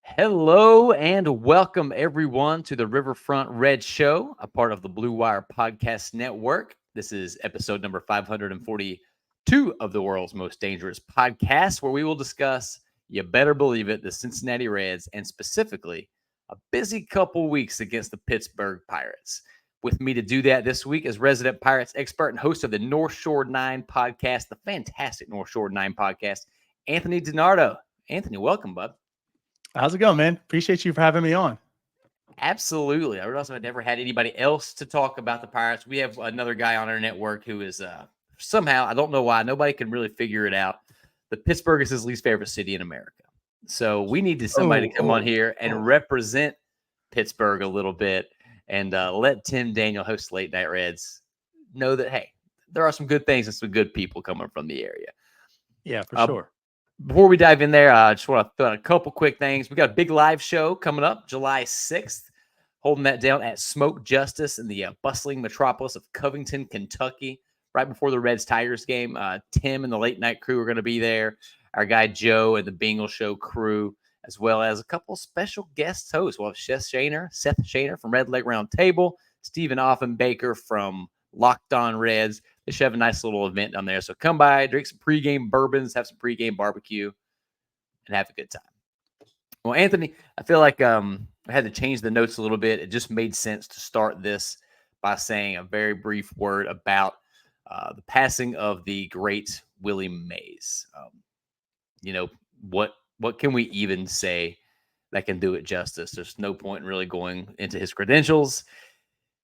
Hello and welcome everyone to the Riverfront Red Show, a part of the Blue Wire Podcast Network. This is episode number 542 of the world's most dangerous podcast, where we will discuss, you better believe it, the Cincinnati Reds, and specifically a busy couple weeks against the Pittsburgh Pirates. With me to do that this week is resident Pirates expert and host of the North Shore 9 podcast, the fantastic North Shore 9 podcast, Anthony DiNardo. Anthony, welcome, bud. How's it going, man? Appreciate you for having me on. Absolutely. I realized I've never had anybody else to talk about the Pirates. We have another guy on our network who is somehow, I don't know why, nobody can really figure it out. But Pittsburgh is his least favorite city in America. So we needed somebody to come on here and represent Pittsburgh a little bit and let Tim Daniel, host Late Night Reds, know that, hey, there are some good things and some good people coming from the area. Yeah, for sure. Before we dive in there, I just want to throw out a couple quick things. We got a big live show coming up July 6th, holding that down at Smoke Justice in the bustling metropolis of Covington, Kentucky, right before the Reds-Tigers game. Tim and the Late Night crew are going to be there. Our guy Joe and the Bingle Show crew, as well as a couple special guest hosts. We'll have Seth Shaner from Red Leg Round Table, Stephen Offenbaker from Locked On Reds. They should have a nice little event down there. So come by, drink some pregame bourbons, have some pregame barbecue, and have a good time. Well, Anthony, I feel like I had to change the notes a little bit. It just made sense to start this by saying a very brief word about the passing of the great Willie Mays. What can we even say that can do it justice? There's no point in really going into his credentials.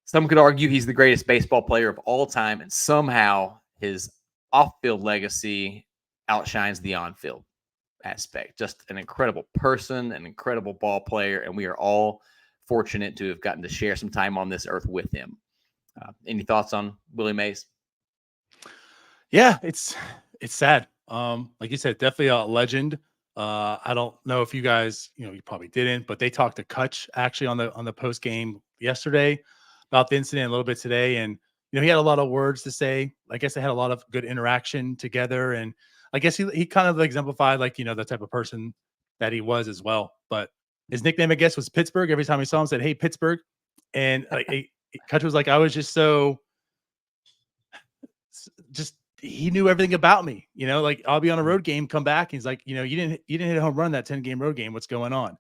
Some could argue he's the greatest baseball player of all time, and somehow his off-field legacy outshines the on-field aspect. Just an incredible person, an incredible ball player, and we are all fortunate to have gotten to share some time on this earth with him. Any thoughts on Willie Mays? Yeah, it's sad. Like you said, definitely a legend. I don't know if you guys, you probably didn't, but they talked to Kutch actually on the post game yesterday about the incident a little bit today, and he had a lot of words to say. I guess they had a lot of good interaction together, and I guess he kind of exemplified the type of person that he was as well. But his nickname, I guess, was Pittsburgh. Every time he saw him, said, "Hey, Pittsburgh," and Kutch was like, "I was just he knew everything about me. Like I'll be on a road game, come back, and he's like, you didn't hit a home run that 10-game road game. What's going on?"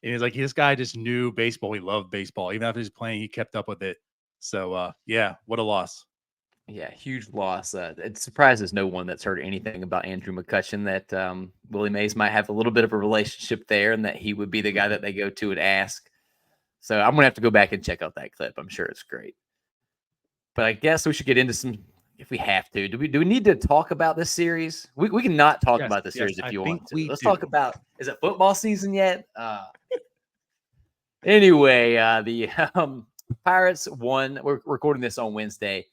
And he's like, this guy just knew baseball. He loved baseball. Even after he's playing, he kept up with it. So, yeah, what a loss. Yeah, huge loss. It surprises no one that's heard anything about Andrew McCutchen that Willie Mays might have a little bit of a relationship there and that he would be the guy that they go to and ask. So I'm going to have to go back and check out that clip. I'm sure it's great. But I guess we should get into some, if we have to. Do we need to talk about this series? We can not talk about this series if you want to. Let's talk about, is it football season yet? Anyway, the Pirates won. We're recording this on Wednesday.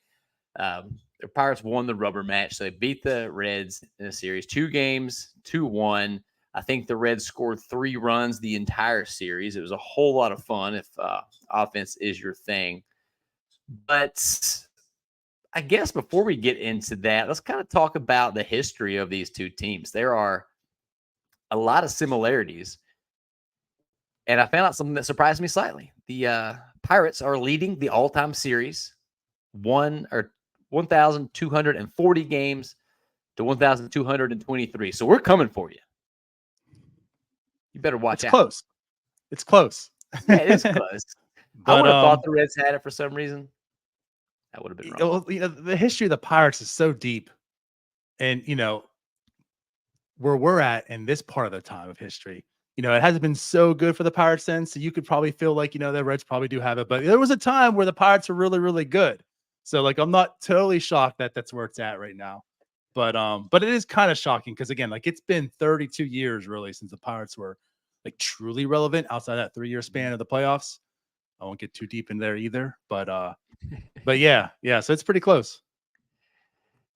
The Pirates won the rubber match. So they beat the Reds in a series, 2 games, 2-1. I think the Reds scored 3 runs the entire series. It was a whole lot of fun if offense is your thing. But I guess before we get into that, let's kind of talk about the history of these two teams. There are a lot of similarities. And I found out something that surprised me slightly. The Pirates are leading the all-time series, 1,240 games to 1,223. So we're coming for you. You better watch out. Close. It's close. Yeah, it is close. I would have thought the Reds had it for some reason. That would have been wrong. Well, the history of the Pirates is so deep. And, where we're at in this part of the time of history, it hasn't been so good for the Pirates since. So you could probably feel like, the Reds probably do have it. But there was a time where the Pirates were really, really good. So, I'm not totally shocked that that's where it's at right now. But it is kind of shocking because, again, it's been 32 years, really, since the Pirates were, truly relevant outside that 3-year span of the playoffs. I won't get too deep in there either. But yeah. So it's pretty close.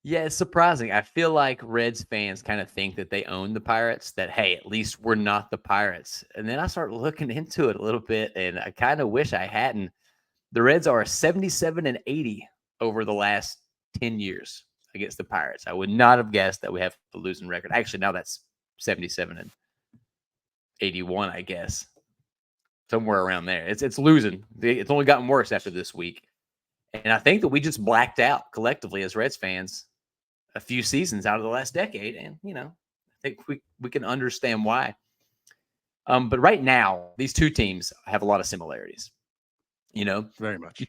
Yeah, it's surprising. I feel like Reds fans kind of think that they own the Pirates, that, hey, at least we're not the Pirates. And then I start looking into it a little bit, and I kind of wish I hadn't. The Reds are 77-80 over the last 10 years against the Pirates. I would not have guessed that we have a losing record. Actually, now that's 77 81, I guess. Somewhere around there. It's losing. It's only gotten worse after this week. And I think that we just blacked out collectively as Reds fans a few seasons out of the last decade. And, I think we can understand why. But right now, these two teams have a lot of similarities. Very much.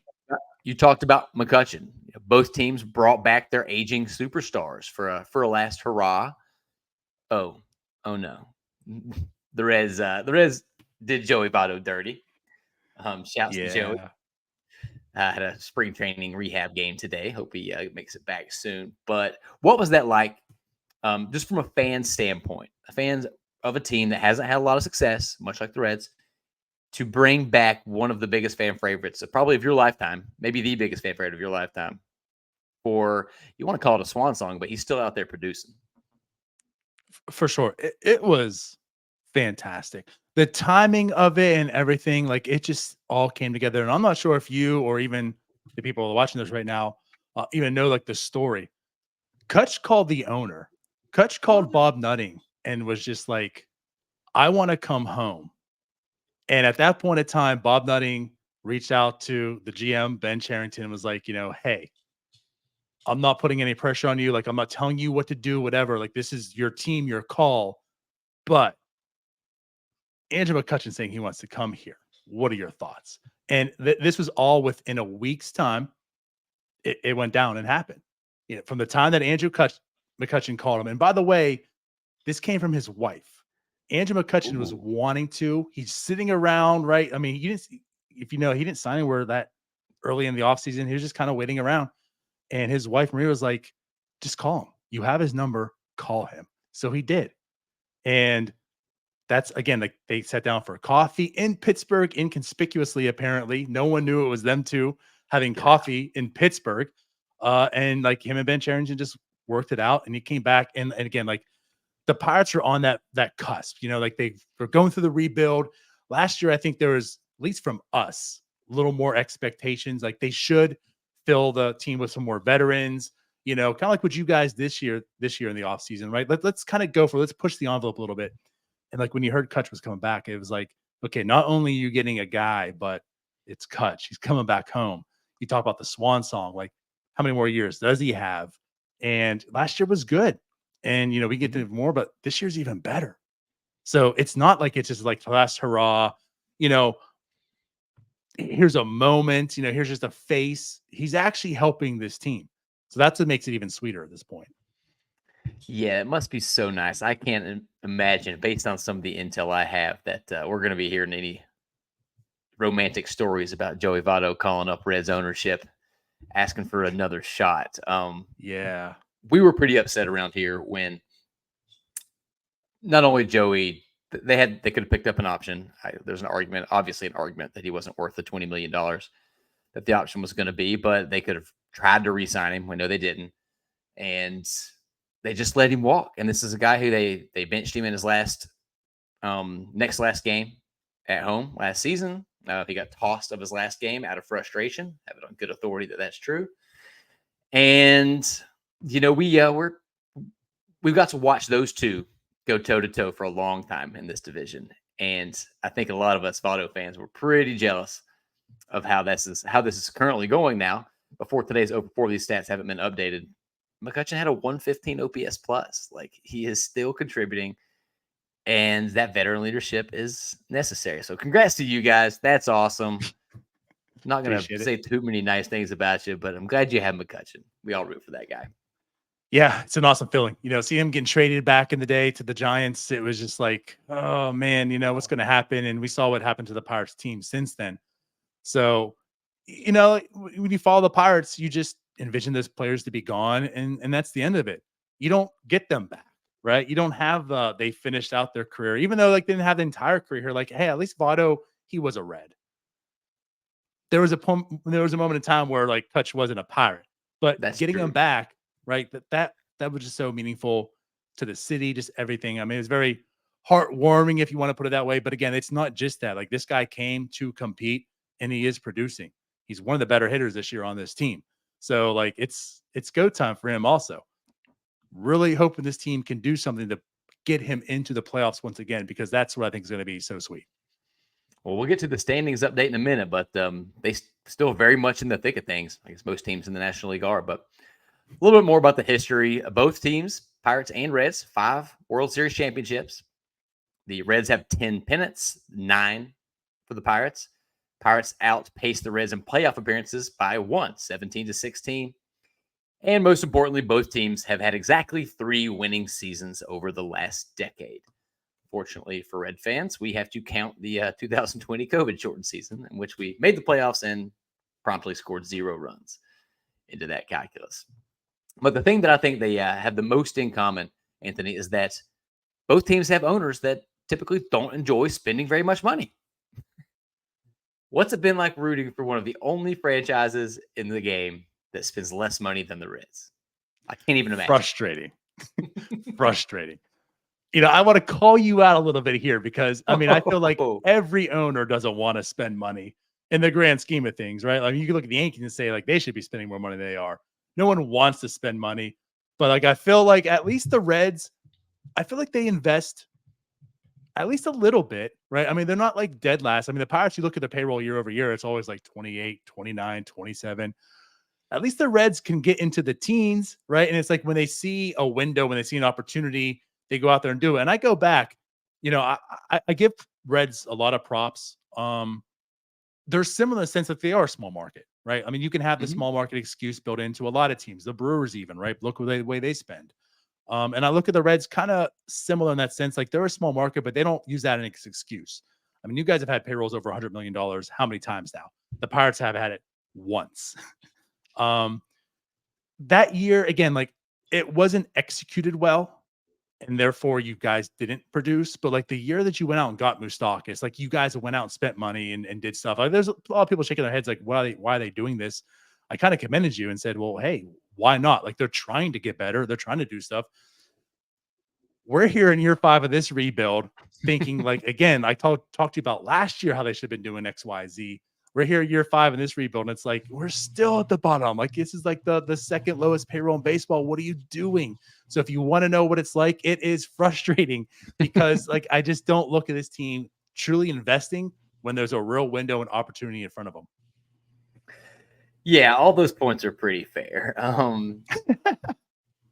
You talked about McCutchen. Both teams brought back their aging superstars for a last hurrah. Oh no. The Reds did Joey Votto dirty. Shouts to Joey. Had a spring training rehab game today. Hope he makes it back soon. But what was that like, just from a fan standpoint, fans of a team that hasn't had a lot of success, much like the Reds, to bring back one of the biggest fan favorites, probably of your lifetime, maybe the biggest fan favorite of your lifetime, or you want to call it a swan song, but he's still out there producing. For sure. It was fantastic. The timing of it and everything, like it just all came together. And I'm not sure if you or even the people watching this right now even know like the story. Kutch called the owner. Kutch called Bob Nutting and was just like, I want to come home. And at that point in time, Bob Nutting reached out to the GM, Ben Cherington, and was like, hey, I'm not putting any pressure on you. Like, I'm not telling you what to do, whatever. Like, this is your team, your call. But Andrew McCutchen saying he wants to come here. What are your thoughts? And this was all within a week's time. It went down and happened. From the time that Andrew McCutchen called him. And by the way, this came from his wife. Andrew McCutchen was wanting to. He's sitting around, right? I mean, he didn't sign anywhere that early in the offseason. He was just kind of waiting around. And his wife, Maria, was like, just call him. You have his number. Call him. So he did. And that's, again, like they sat down for coffee in Pittsburgh, inconspicuously, apparently. No one knew it was them two having coffee in Pittsburgh. And like him and Ben Cherington just worked it out. And he came back. And again, like the Pirates are on that cusp. Like they're going through the rebuild. Last year, I think there was, at least from us, a little more expectations. Like they should fill the team with some more veterans, kind of like what you guys this year in the offseason, right? Let's kind of let's push the envelope a little bit. And like when you heard Kutch was coming back, it was like, okay, not only are you getting a guy, but it's Kutch. He's coming back home. You talk about the swan song, like how many more years does he have? And last year was good. And, we get to more, but this year's even better. So it's not like it's just like the last hurrah, here's a moment, here's just a face. He's actually helping this team. So that's what makes it even sweeter at this point. Yeah, it must be so nice. I can't imagine, based on some of the intel I have, that we're going to be hearing any romantic stories about Joey Votto calling up Reds ownership, asking for another shot. Yeah. We were pretty upset around here when not only Joey, they could have picked up an option. There's obviously an argument that he wasn't worth the $20 million that the option was going to be, but they could have tried to re-sign him. We know they didn't. And they just let him walk. And this is a guy who they benched him in his last game at home last season. He got tossed of his last game out of frustration. Have it on good authority that that's true. And we've got to watch those two go toe to toe for a long time in this division. And I think a lot of us Votto fans were pretty jealous of how this is currently going now. Before these stats haven't been updated, McCutchen had a 115 OPS plus. Like he is still contributing, and that veteran leadership is necessary. So congrats to you guys. That's awesome. I'm not going to say too many nice things about you, but I'm glad you have McCutchen. We all root for that guy. Yeah, it's an awesome feeling. See him getting traded back in the day to the Giants. It was just like, oh man, what's going to happen? And we saw what happened to the Pirates team since then. So, when you follow the Pirates, you just envision those players to be gone, and that's the end of it. You don't get them back, right? You don't have they finished out their career, even though like they didn't have the entire career here. Like, hey, at least Votto, he was a Red. There was a moment in time where like Kutch wasn't a Pirate, but that's getting him back, right? That was just so meaningful to the city, just everything. I mean, it was very heartwarming if you want to put it that way. But again, it's not just that. Like this guy came to compete, and he is producing. He's one of the better hitters this year on this team. So like it's go time for him also. Really hoping this team can do something to get him into the playoffs once again, because that's what I think is going to be so sweet. Well, we'll get to the standings update in a minute, but they still very much in the thick of things. I guess most teams in the National League are, but a little bit more about the history of both teams, Pirates and Reds, 5 World Series championships. The Reds have 10 pennants, 9 for the Pirates. Pirates outpaced the Reds in playoff appearances by 1, 17-16. And most importantly, both teams have had exactly 3 winning seasons over the last decade. Fortunately for Red fans, we have to count the 2020 COVID-shortened season, in which we made the playoffs and promptly scored 0 runs into that calculus. But the thing that I think they have the most in common, Anthony, is that both teams have owners that typically don't enjoy spending very much money. What's it been like rooting for one of the only franchises in the game that spends less money than the Reds? I can't even imagine. Frustrating. Frustrating. You know, I want to call you out a little bit here, because I mean, I feel like every owner doesn't want to spend money in the grand scheme of things, right? Like, you can look at the Yankees and say, like, they should be spending more money than they are. No one wants to spend money, but like, I feel like at least the Reds, I feel like they invest at least a little bit, right? I mean, they're not like dead last. I mean, the Pirates, you look at the payroll year over year, it's always like 28, 29, 27. At least the Reds can get into the teens, right? And it's like when they see a window, when they see an opportunity, they go out there and do it. And I go back, you know, I give Reds a lot of props. They're similar in the sense that they are a small market, right? I mean, you can have the small market excuse built into a lot of teams, the Brewers even, right? Look at the way they spend. And I look at the Reds kind of similar in that sense. Like, they're a small market, but they don't use that as an excuse. I mean, you guys have had payrolls over $100 million. How many times now? The Pirates have had it once. That year, again, like, it wasn't executed well, and therefore you guys didn't produce. But like, the year that you went out and got Moustakas, like, you guys went out and spent money and did stuff. Like, there's a lot of people shaking their heads like, why are they doing this? I kind of commended you and said, well, hey, why not? Like, they're trying to get better. They're trying to do stuff. We're here in year 5 of this rebuild thinking, like, again, I talked to you about last year how they should have been doing X, Y, Z. We're here year 5 in this rebuild, and it's like, we're still at the bottom. Like, this is like the second lowest payroll in baseball. What are you doing? So if you want to know what it's like, it is frustrating, because like, I just don't look at this team truly investing when there's a real window and opportunity in front of them. Yeah, all those points are pretty fair.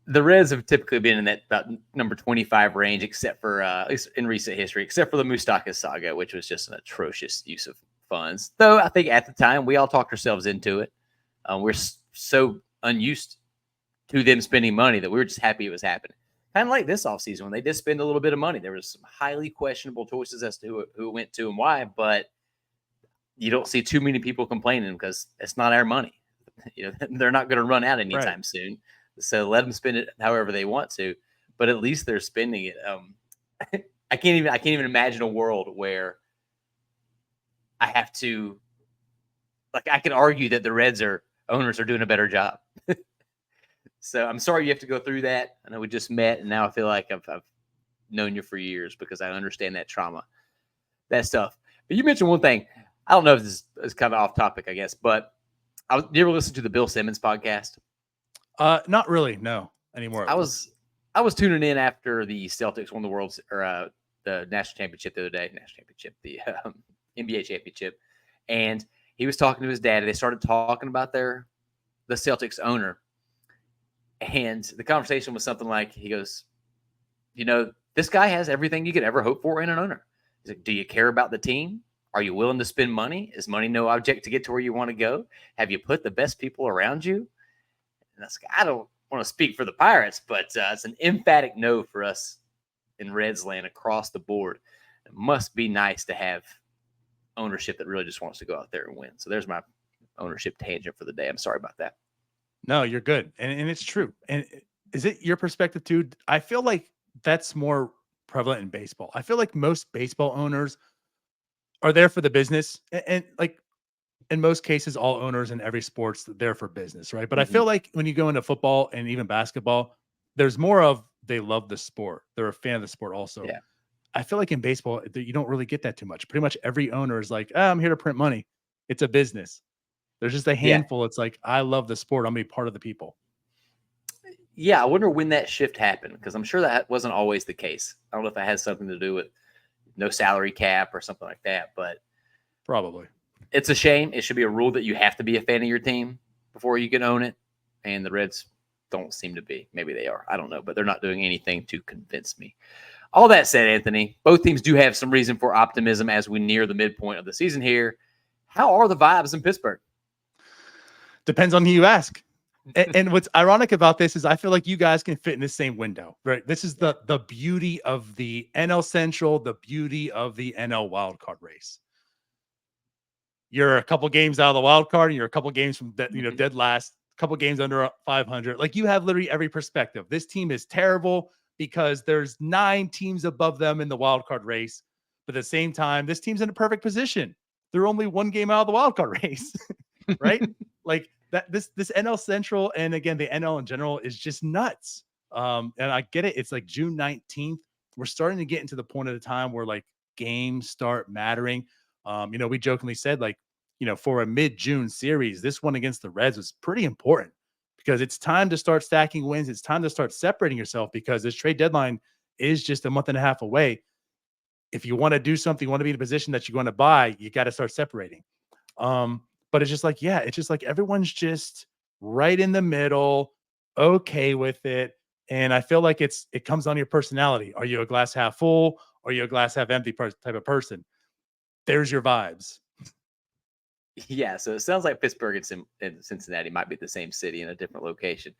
The Reds have typically been in that about number 25 range, except for at least in recent history, except for the Moustakas saga, which was just an atrocious use of funds. Though I think at the time we all talked ourselves into it. We're so unused to them spending money that we were just happy it was happening. Kind of like this offseason when they did spend a little bit of money. There was some highly questionable choices as to who it went to and why, but you don't see too many people complaining because it's not our money. You know, they're not going to run out anytime soon. So let them spend it however they want to, but at least they're spending it. I can't even imagine a world where I have to, like, I can argue that the Reds owners are doing a better job. So I'm sorry you have to go through that. I know we just met, and now I feel like I've known you for years because I understand that trauma, that stuff. But you mentioned one thing. I don't know if this is kind of off topic, I guess, but you ever listen to the Bill Simmons podcast? Not really, no, anymore. I was tuning in after the Celtics won the the national championship the other day. The NBA championship, and he was talking to his dad. And they started talking about the Celtics owner, and the conversation was something like, he goes, "You know, this guy has everything you could ever hope for in an owner." He's like, "Do you care about the team? Are you willing to spend money? Is money no object to get to where you want to go? Have you put the best people around you?" And that's, I don't want to speak for the Pirates, but it's an emphatic no for us in Reds land across the board. It must be nice to have ownership that really just wants to go out there and win. So there's my ownership tangent for the day. I'm sorry about that. No, you're good. And it's true. And is it your perspective too? I feel like that's more prevalent in baseball. I feel like most baseball owners are there for the business, and like, in most cases, all owners in every sport's there for business, right? But I feel like when you go into football and even basketball, there's more of, they love the sport. They're a fan of the sport also. Yeah. I feel like in baseball, you don't really get that too much. Pretty much every owner is like, I'm here to print money. It's a business. There's just a handful. It's like, I love the sport. I'm going to be part of the people. Yeah, I wonder when that shift happened because I'm sure that wasn't always the case. I don't know if it has something to do with no salary cap or something like that, but Probably. it's a shame. It should be a rule that you have to be a fan of your team before you can own it, and the Reds don't seem to be. Maybe they are. I don't know, but they're not doing anything to convince me. All that said, Anthony, both teams do have some reason for optimism as we near the midpoint of the season here. How are the vibes in Pittsburgh? Depends on who you ask. And what's ironic about this is I feel like you guys can fit in the same window, right? This is the beauty of the NL Central, the beauty of the NL wildcard race. You're a couple games out of the wild card, and you're a couple games from dead last, couple games under 500. Like you have literally every perspective. This team is terrible because there's 9 teams above them in the wild card race. But at the same time, this team's in a perfect position. They're only 1 game out of the wild card race, right? Like that. This NL Central and again the NL in general is just nuts. And I get it. It's like June 19th. We're starting to get into the point of the time where like games start mattering. We jokingly said like, for a mid-June series, this one against the Reds was pretty important because it's time to start stacking wins. It's time to start separating yourself because this trade deadline is just a month and a half away. If you want to do something, you want to be in a position that you want to buy, you got to start separating. But it's just like, yeah, it's just like everyone's just right in the middle, okay with it. And I feel like it comes on your personality. Are you a glass half full? Or are you a glass half empty type of person? There's your vibes. Yeah, so it sounds like Pittsburgh and Cincinnati might be the same city in a different location.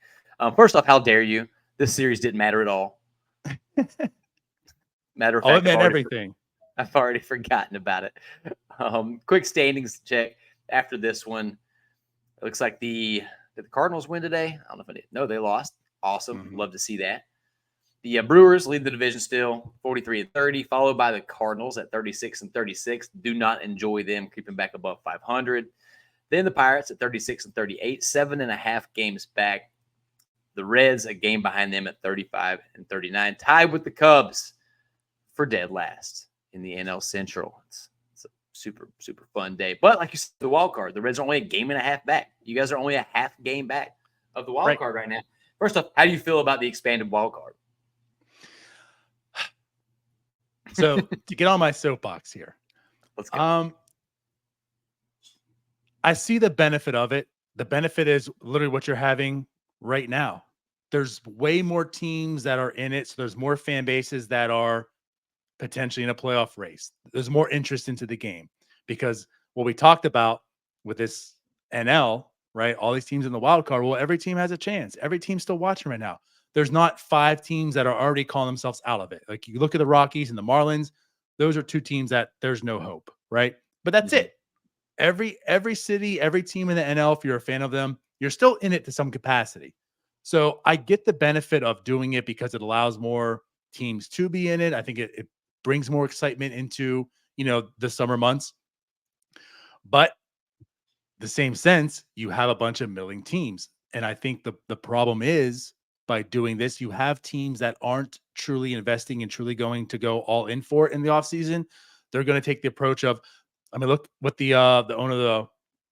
First off, how dare you? This series didn't matter at all. Matter of fact, it meant everything. I've already forgotten about it. Quick standings check after this one. It looks like did the Cardinals win today? I don't know if I did. No, they lost. Awesome. Mm-hmm. Love to see that. The Brewers lead the division still 43-30, followed by the Cardinals at 36-36. Do not enjoy them creeping back above 500. Then the Pirates at 36-38, 7.5 games back. The Reds a game behind them at 35-39, tied with the Cubs for dead last in the NL Central. It's a super, super fun day. But like you said, the wild card, the Reds are only a game and a half back. You guys are only a half game back of the wild card right now. First off, how do you feel about the expanded wild card? So to get on my soapbox here, let's go. I see the benefit of it. The benefit is literally what you're having right now. There's way more teams that are in it. So there's more fan bases that are potentially in a playoff race. There's more interest into the game because what we talked about with this NL, right? All these teams in the wild card. Well, every team has a chance. Every team's still watching right now. There's not 5 teams that are already calling themselves out of it. Like you look at the Rockies and the Marlins, those are 2 teams that there's no hope, right? But that's it. Every city, every team in the NL, if you're a fan of them, you're still in it to some capacity. So I get the benefit of doing it because it allows more teams to be in it. I think it brings more excitement into, the summer months. But the same sense, you have a bunch of milling teams. And I think the problem is by doing this, you have teams that aren't truly investing and truly going to go all in for it in the offseason. They're going to take the approach of, look what the owner of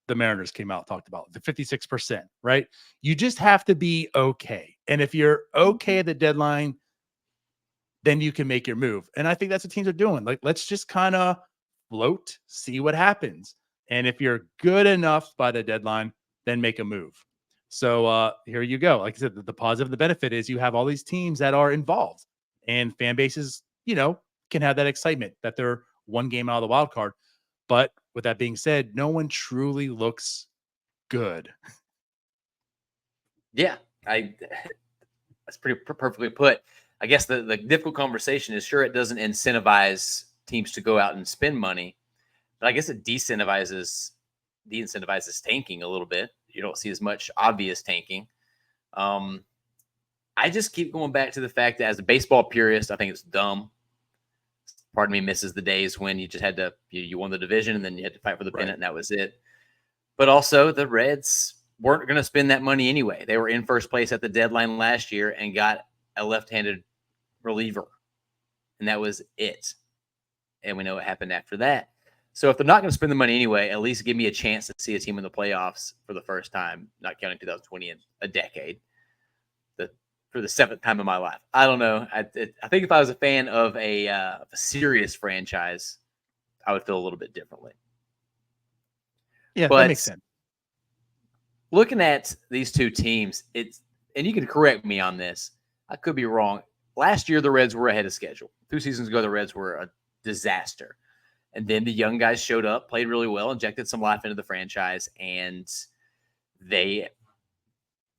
the Mariners came out, talked about the 56%, right? You just have to be okay. And if you're okay at the deadline, then you can make your move. And I think that's what teams are doing. Like, let's just kind of float, see what happens. And if you're good enough by the deadline, then make a move. So here you go. Like I said, the positive, the benefit is you have all these teams that are involved and fan bases, can have that excitement that they're 1 game out of the wild card. But with that being said, no one truly looks good. Yeah, that's pretty perfectly put. I guess the difficult conversation is sure it doesn't incentivize teams to go out and spend money, but I guess it de-incentivizes tanking a little bit. You don't see as much obvious tanking. I just keep going back to the fact that as a baseball purist, I think it's dumb. Part of me misses the days when you just had to, you won the division and then you had to fight for the pennant and that was it. But also the Reds weren't going to spend that money anyway. They were in first place at the deadline last year and got a left-handed reliever. And that was it. And we know what happened after that. So if they're not going to spend the money anyway, at least give me a chance to see a team in the playoffs for the first time, not counting 2020 in a decade. for the 7th time in my life. I don't know. I think if I was a fan of a serious franchise, I would feel a little bit differently. Yeah, that makes But sense. looking at these two teams, and you can correct me on this. I could be wrong. Last year, the Reds were ahead of schedule. 2 seasons ago, the Reds were a disaster. And then the young guys showed up, played really well, injected some life into the franchise, and they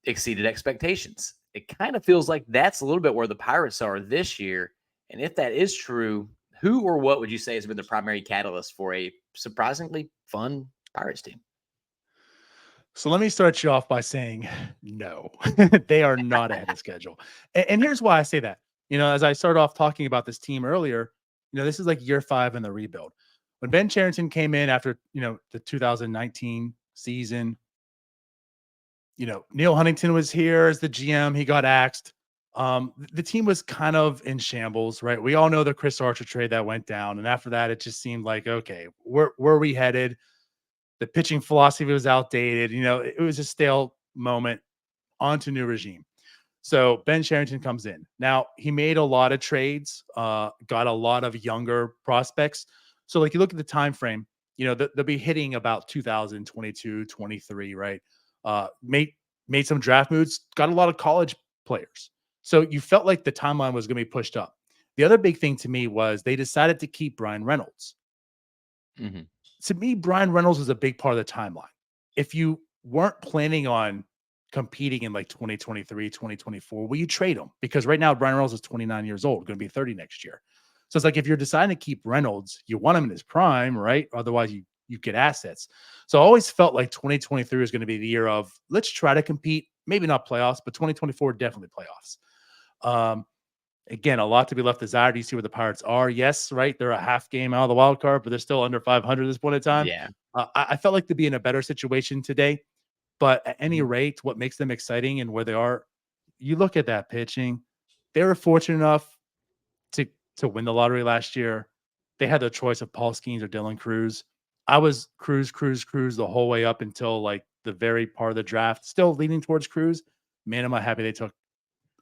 exceeded expectations. It kind of feels like that's a little bit where the Pirates are this year. And if that is true, who or what would you say has been the primary catalyst for a surprisingly fun Pirates team? So let me start you off by saying no, they are not ahead of schedule. And here's why I say that. As I started off talking about this team earlier, this is like year 5 in the rebuild. When Ben Cherington came in after, the 2019 season, Neil Huntington was here as the GM. He got axed. The team was kind of in shambles, right? We all know the Chris Archer trade that went down. And after that, it just seemed like, okay, where are we headed? The pitching philosophy was outdated. It was a stale moment. On to new regime. So Ben Cherington comes in. Now, he made a lot of trades, got a lot of younger prospects. So like you look at the time frame, they'll be hitting about 2022, 23, right? Made some draft moves, got a lot of college players. So you felt like the timeline was going to be pushed up. The other big thing to me was they decided to keep Brian Reynolds. Mm-hmm. To me, Brian Reynolds was a big part of the timeline. If you weren't planning on competing in like 2023, 2024, will you trade him? Because right now, Brian Reynolds is 29 years old, going to be 30 next year. So it's like if you're deciding to keep Reynolds, you want him in his prime, right? Otherwise, you get assets. So I always felt like 2023 was going to be the year of let's try to compete, maybe not playoffs, but 2024 definitely playoffs. Again, a lot to be left desired. You see where the Pirates are. Yes, right. They're a half game out of the wild card, but they're still under 500 at this point in time. Yeah. I felt like to be in a better situation today. But at any Mm-hmm. rate, what makes them exciting and where they are, you look at that pitching. They were fortunate enough to win the lottery last year. They had the choice of Paul Skenes or Dylan Cruz. I was Cruz the whole way up until like the very part of the draft. Still leaning towards Cruz. Man, am I happy they took.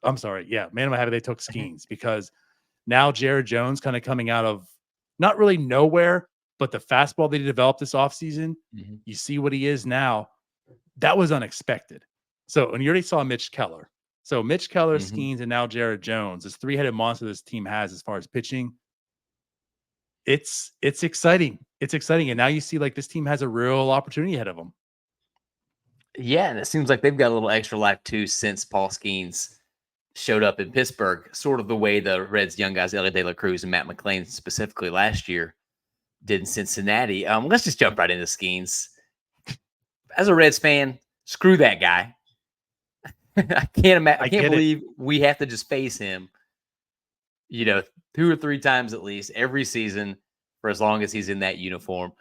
I'm sorry. Yeah, man, am I happy they took Skenes because now Jared Jones kind of coming out of not really nowhere, but the fastball that he developed this offseason, Mm-hmm. you see what he is now. That was unexpected. So, and you already saw Mitch Keller. So Mitch Keller, Mm-hmm. Skenes, and now Jared Jones, this 3-headed monster this team has as far as pitching. It's exciting. It's exciting. And now you see like this team has a real opportunity ahead of them. Yeah, and it seems like they've got a little extra life too since Paul Skenes showed up in Pittsburgh, sort of the way the Reds' young guys, Elly De La Cruz and Matt McLean, specifically last year, did in Cincinnati. Let's just jump right into Skenes. As a Reds fan, screw that guy. I I can't get it. believe we have to just face him, 2 or 3 times at least every season for as long as he's in that uniform.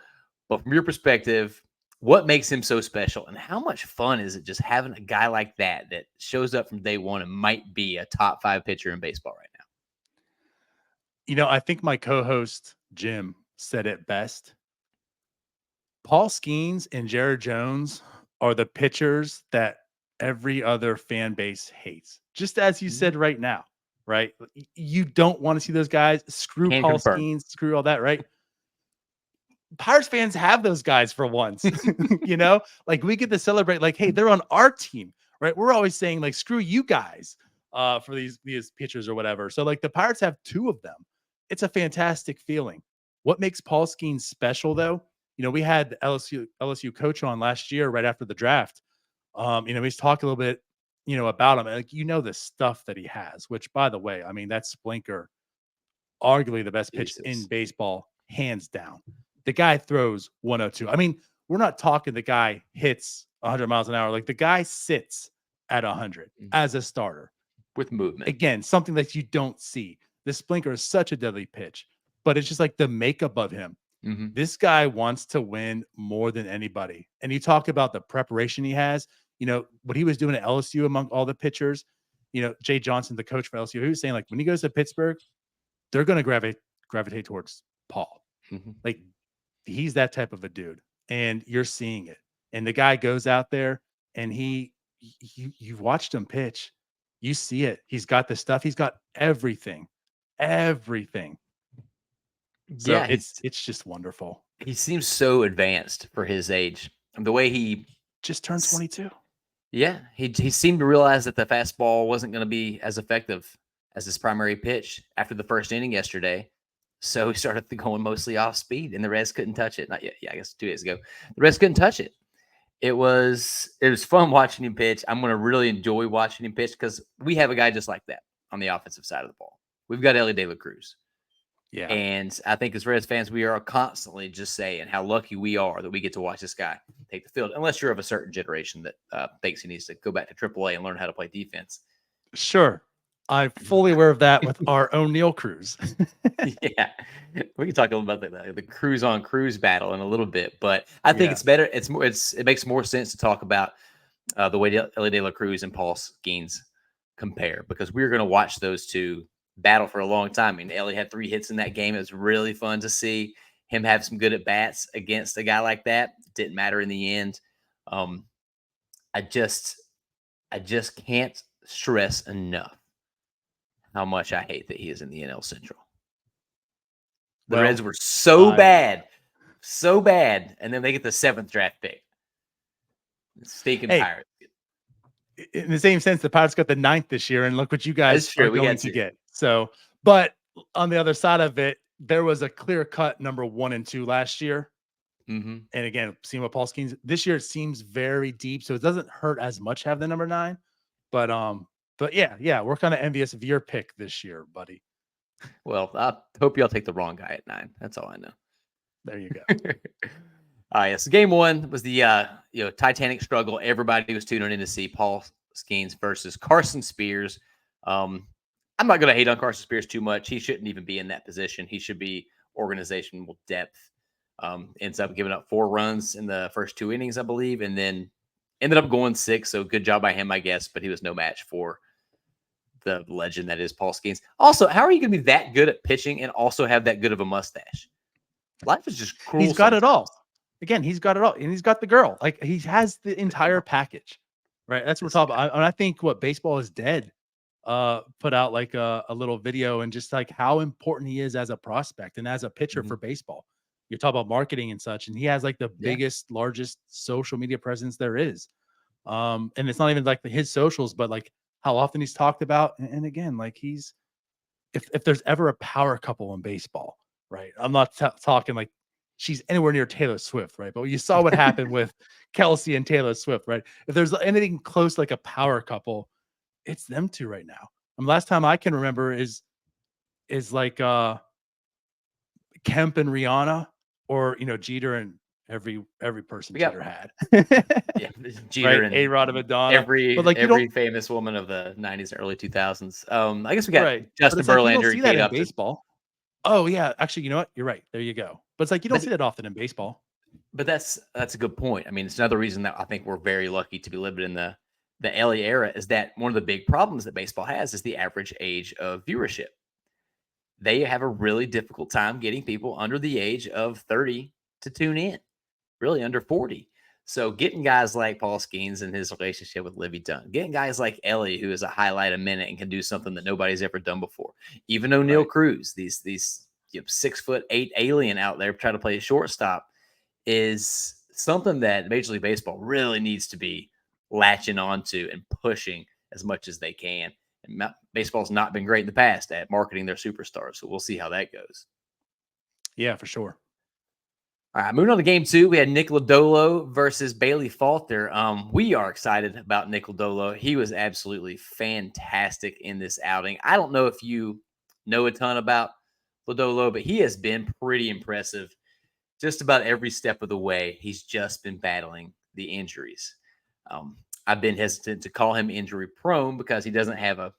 But from your perspective, what makes him so special, and how much fun is it just having a guy like that shows up from day one and might be a top 5 pitcher in baseball right now? I think my co-host Jim said it best. Paul Skenes and Jared Jones are the pitchers that every other fan base hates. Just as you said right now, right? You don't want to see those guys. Screw Can Paul confirm. Skenes, screw all that, right? Pirates fans have those guys for once, like we get to celebrate, like, hey, they're on our team, right? We're always saying, like, screw you guys for these pitchers or whatever. So, like, the Pirates have 2 of them. It's a fantastic feeling. What makes Paul Skenes special, though? We had the LSU coach on last year right after the draft. He's talked a little bit, about him. Like, the stuff that he has, which, by the way, I mean, that Splinker, arguably the best pitch in Jesus. baseball, hands down. The guy throws 102. I mean, we're not talking the guy hits 100 miles an hour. Like the guy sits at 100 as a starter. With movement. Again, something that you don't see. The Splinker is such a deadly pitch, but it's just like the makeup of him. Mm-hmm. This guy wants to win more than anybody. And you talk about the preparation he has, what he was doing at LSU among all the pitchers, Jay Johnson, the coach for LSU, he was saying like when he goes to Pittsburgh, they're going to gravitate towards Paul. Mm-hmm. Like he's that type of a dude, and you're seeing it. And the guy goes out there and you've watched him pitch. You see it. He's got the stuff. He's got everything. Everything. So Yeah, it's just wonderful. he seems so advanced for his age. And the way he Just turned 22. Yeah, he seemed to realize that the fastball wasn't going to be as effective as his primary pitch after the first inning yesterday. So he started going mostly off speed, and the Reds couldn't touch it. Not yet. Yeah, I guess 2 days ago, the Reds couldn't touch it. It was fun watching him pitch. I'm going to really enjoy watching him pitch because we have a guy just like that on the offensive side of the ball. We've got Elly De La Cruz. Yeah. And I think as Reds fans, we are constantly just saying how lucky we are that we get to watch this guy take the field, unless you're of a certain generation that thinks he needs to go back to AAA and learn how to play defense. Sure. I'm fully aware of that with our O'Neill Cruz. Yeah. We can talk a little about the Cruz on Cruz battle in a little bit, but I think it's better. It makes more sense to talk about the way Elly De La Cruz and Paul Skenes compare, because we're going to watch those two battle for a long time. I mean, Elly had 3 hits in that game. It was really fun to see him have some good at bats against a guy like that. Didn't matter in the end. I just can't stress enough how much I hate that he is in the NL Central. The Reds were so bad, and then they get the 7th draft pick. Stinking Pirates. In the same sense, the Pirates got the 9th this year, and look what you guys are going to get. So, but on the other side of it, there was a clear-cut number 1 and 2 last year. Mm-hmm. And again, seeing what Paul Skenes this year, it seems very deep, so it doesn't hurt as much to have the number 9. But yeah, we're kind of envious of your pick this year, buddy. Well, I hope y'all take the wrong guy at 9. That's all I know. There you go. All right, so game 1 was the Titanic struggle. Everybody was tuning in to see Paul Skenes versus Carson Spears. I'm not going to hate on Carson Spears too much. He shouldn't even be in that position. He should be organizational depth. Ends up giving up 4 runs in the first 2 innings, I believe, and then ended up going 6. So good job by him, I guess. But he was no match for the legend that is Paul Skenes. Also, how are you going to be that good at pitching and also have that good of a mustache? Life is just cruel. He's got it all. Again, he's got it all, and he's got the girl. Like, he has the entire package, right? That's what we're talking about. And I think what Baseball is Dead put out like a little video, and just like how important he is as a prospect and as a pitcher for baseball. You're talking about marketing and such, and he has like the biggest, largest social media presence there is. And it's not even like his socials, but like how often he's talked about. And again, like if there's ever a power couple in baseball, right? I'm not talking like she's anywhere near Taylor Swift, right? But you saw what happened with Kelsey and Taylor Swift, right? If there's anything close like a power couple, it's them two right now. Last time I can remember is like Kemp and Rihanna, or Jeter and every person Jeter had. Yeah, Jeter, right? And A-Rod and Madonna. Every famous woman of the 90s and early 2000s. I guess we got Justin Verlander and Kate Upton. Baseball. Oh yeah, actually, you know what? You're right. There you go. But it's like you don't see that often in baseball. But that's a good point. I mean, it's another reason that I think we're very lucky to be living in the Elly era, is that one of the big problems that baseball has is the average age of viewership. They have a really difficult time getting people under the age of 30 to tune in, really under 40. So getting guys like Paul Skenes and his relationship with Livy Dunn, getting guys like Elly, who is a highlight a minute and can do something that nobody's ever done before. Even O'Neill Cruz, these 6'8" alien out there trying to play a shortstop, is something that Major League Baseball really needs to be latching onto and pushing as much as they can. And baseball's not been great in the past at marketing their superstars, so we'll see how that goes. Yeah, for sure. All right, moving on to game 2, we had Nick Lodolo versus Bailey Falter. We are excited about Nick Lodolo. He was absolutely fantastic in this outing. I don't know if you know a ton about Lodolo, but he has been pretty impressive just about every step of the way. He's just been battling the injuries. I've been hesitant to call him injury prone because he doesn't have a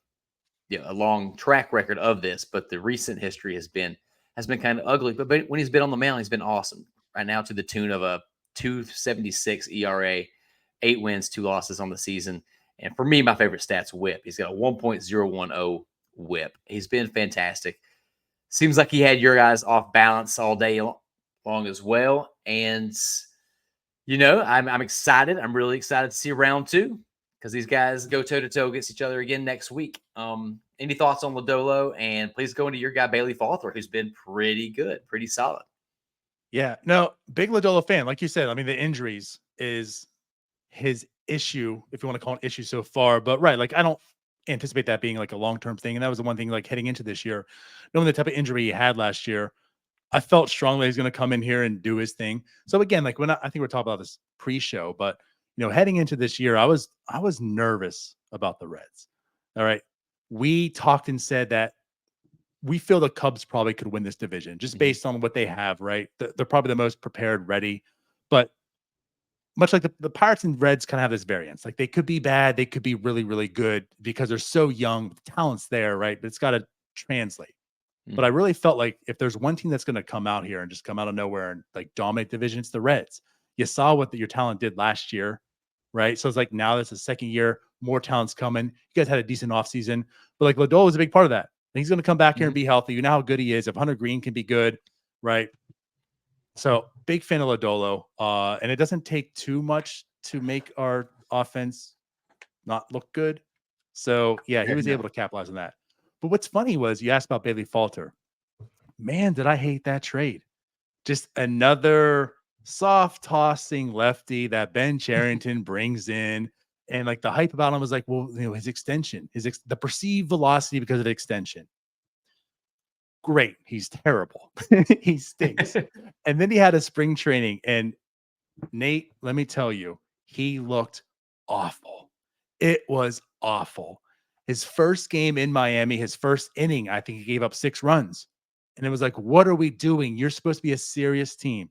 long track record of this, but the recent history has been kind of ugly. But when he's been on the mound, he's been awesome. Right now, to the tune of a 2.76 ERA, 8 wins, 2 losses on the season. And for me, my favorite stat's WHIP. He's got a 1.010 WHIP. He's been fantastic. Seems like he had your guys off balance all day long as well. And I'm excited. I'm really excited to see round 2, because these guys go toe to toe against each other again next week. Any thoughts on Lodolo? And please go into your guy Bailey Falter, who's been pretty good, pretty solid. Yeah, no, big Lodolo fan. Like you said, I mean, the injuries is his issue, if you want to call it an issue so far. But right, like I don't anticipate that being like a long-term thing. And that was the one thing, like heading into this year, knowing the type of injury he had last year, I felt strongly he's going to come in here and do his thing. So again, like I think we're talking about this pre-show, but heading into this year, I was nervous about the Reds. All right. We talked and said that we feel the Cubs probably could win this division just based on what they have, right? They're probably the most prepared, ready. But much like the Pirates and Reds kind of have this variance. Like they could be bad, they could be really, really good because they're so young. The talent's there, right? But it's got to translate. But I really felt like if there's one team that's going to come out here and just come out of nowhere and like dominate the division, it's the Reds. You saw what your talent did last year, right? So it's like now that's the second year, more talent's coming. You guys had a decent offseason, but like Lodolo was a big part of that. And he's going to come back here and be healthy. You know how good he is. If Hunter Greene can be good, right? So big fan of Lodolo. And it doesn't take too much to make our offense not look good. So yeah, he was able to capitalize on that. But what's funny was you asked about Bailey Falter. Man, did I hate that trade. Just another soft tossing lefty that Ben Cherington brings in. And like the hype about him was like, well, his extension, the perceived velocity because of the extension. Great. He's terrible. He stinks. And then he had a spring training. And Nate, let me tell you, he looked awful. It was awful. His first game in Miami, his first inning, I think he gave up 6 runs. And it was like, what are we doing? You're supposed to be a serious team.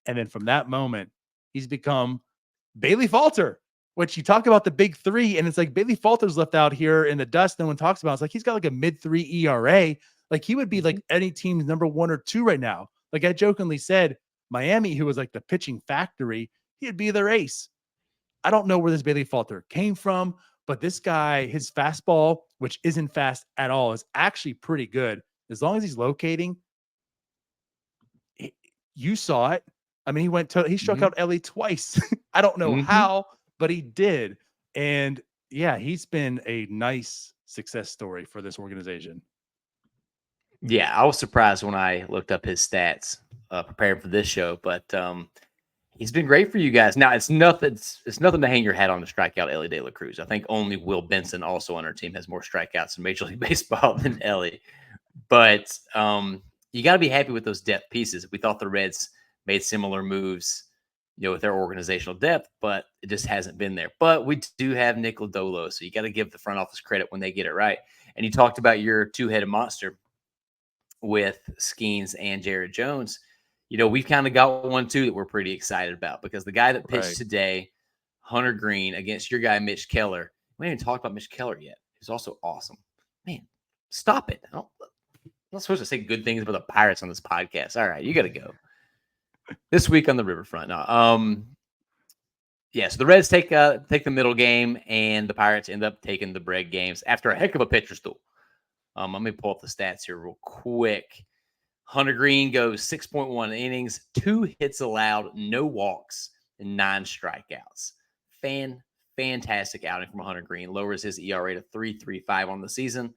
And then from that moment, he's become Bailey Falter, which you talk about the big 3. And it's like Bailey Falter's left out here in the dust. No one talks about it. It's like he's got like a mid-3 ERA. Like he would be like any team's number 1 or 2 right now. Like I jokingly said, Miami, who was like the pitching factory, he'd be their ace. I don't know where this Bailey Falter came from, but this guy, his fastball, which isn't fast at all, is actually pretty good. As long as he's locating, you saw it. I mean, he struck out Elly twice. I don't know how, but he did. And yeah, he's been a nice success story for this organization. Yeah, I was surprised when I looked up his stats preparing for this show, but he's been great for you guys. Now it's nothing to hang your hat on to strike out Elly De La Cruz. I think only Will Benson, also on our team, has more strikeouts in Major League Baseball than Elly. But you got to be happy with those depth pieces. We thought the Reds made similar moves, with their organizational depth, but it just hasn't been there. But we do have Nick Lodolo, so you got to give the front office credit when they get it right. And you talked about your 2-headed monster with Skenes and Jared Jones. We've kind of got one too that we're pretty excited about because the guy that pitched today, Hunter Greene, against your guy Mitch Keller. We haven't even talked about Mitch Keller yet. He's also awesome. Man, stop it! I'm not supposed to say good things about the Pirates on this podcast. All right, you got to go. This week on the Riverfront. So the Reds take the middle game, and the Pirates end up taking the bread games after a heck of a pitcher's duel. Let me pull up the stats here real quick. Hunter Greene goes 6.1 innings, 2 hits allowed, no walks, and 9 strikeouts. Fantastic outing from Hunter Greene. Lowers his ERA to 3.35 on the season.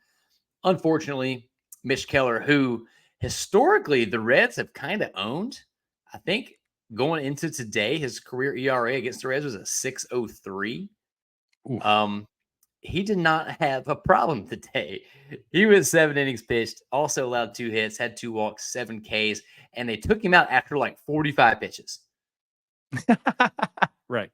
Unfortunately, Mitch Keller, who historically the Reds have kind of owned, I think going into today, his career ERA against the Reds was a 6.03. He did not have a problem today. He was 7 innings pitched, also allowed 2 hits, had 2 walks, 7 Ks, and they took him out after like 45 pitches. Right.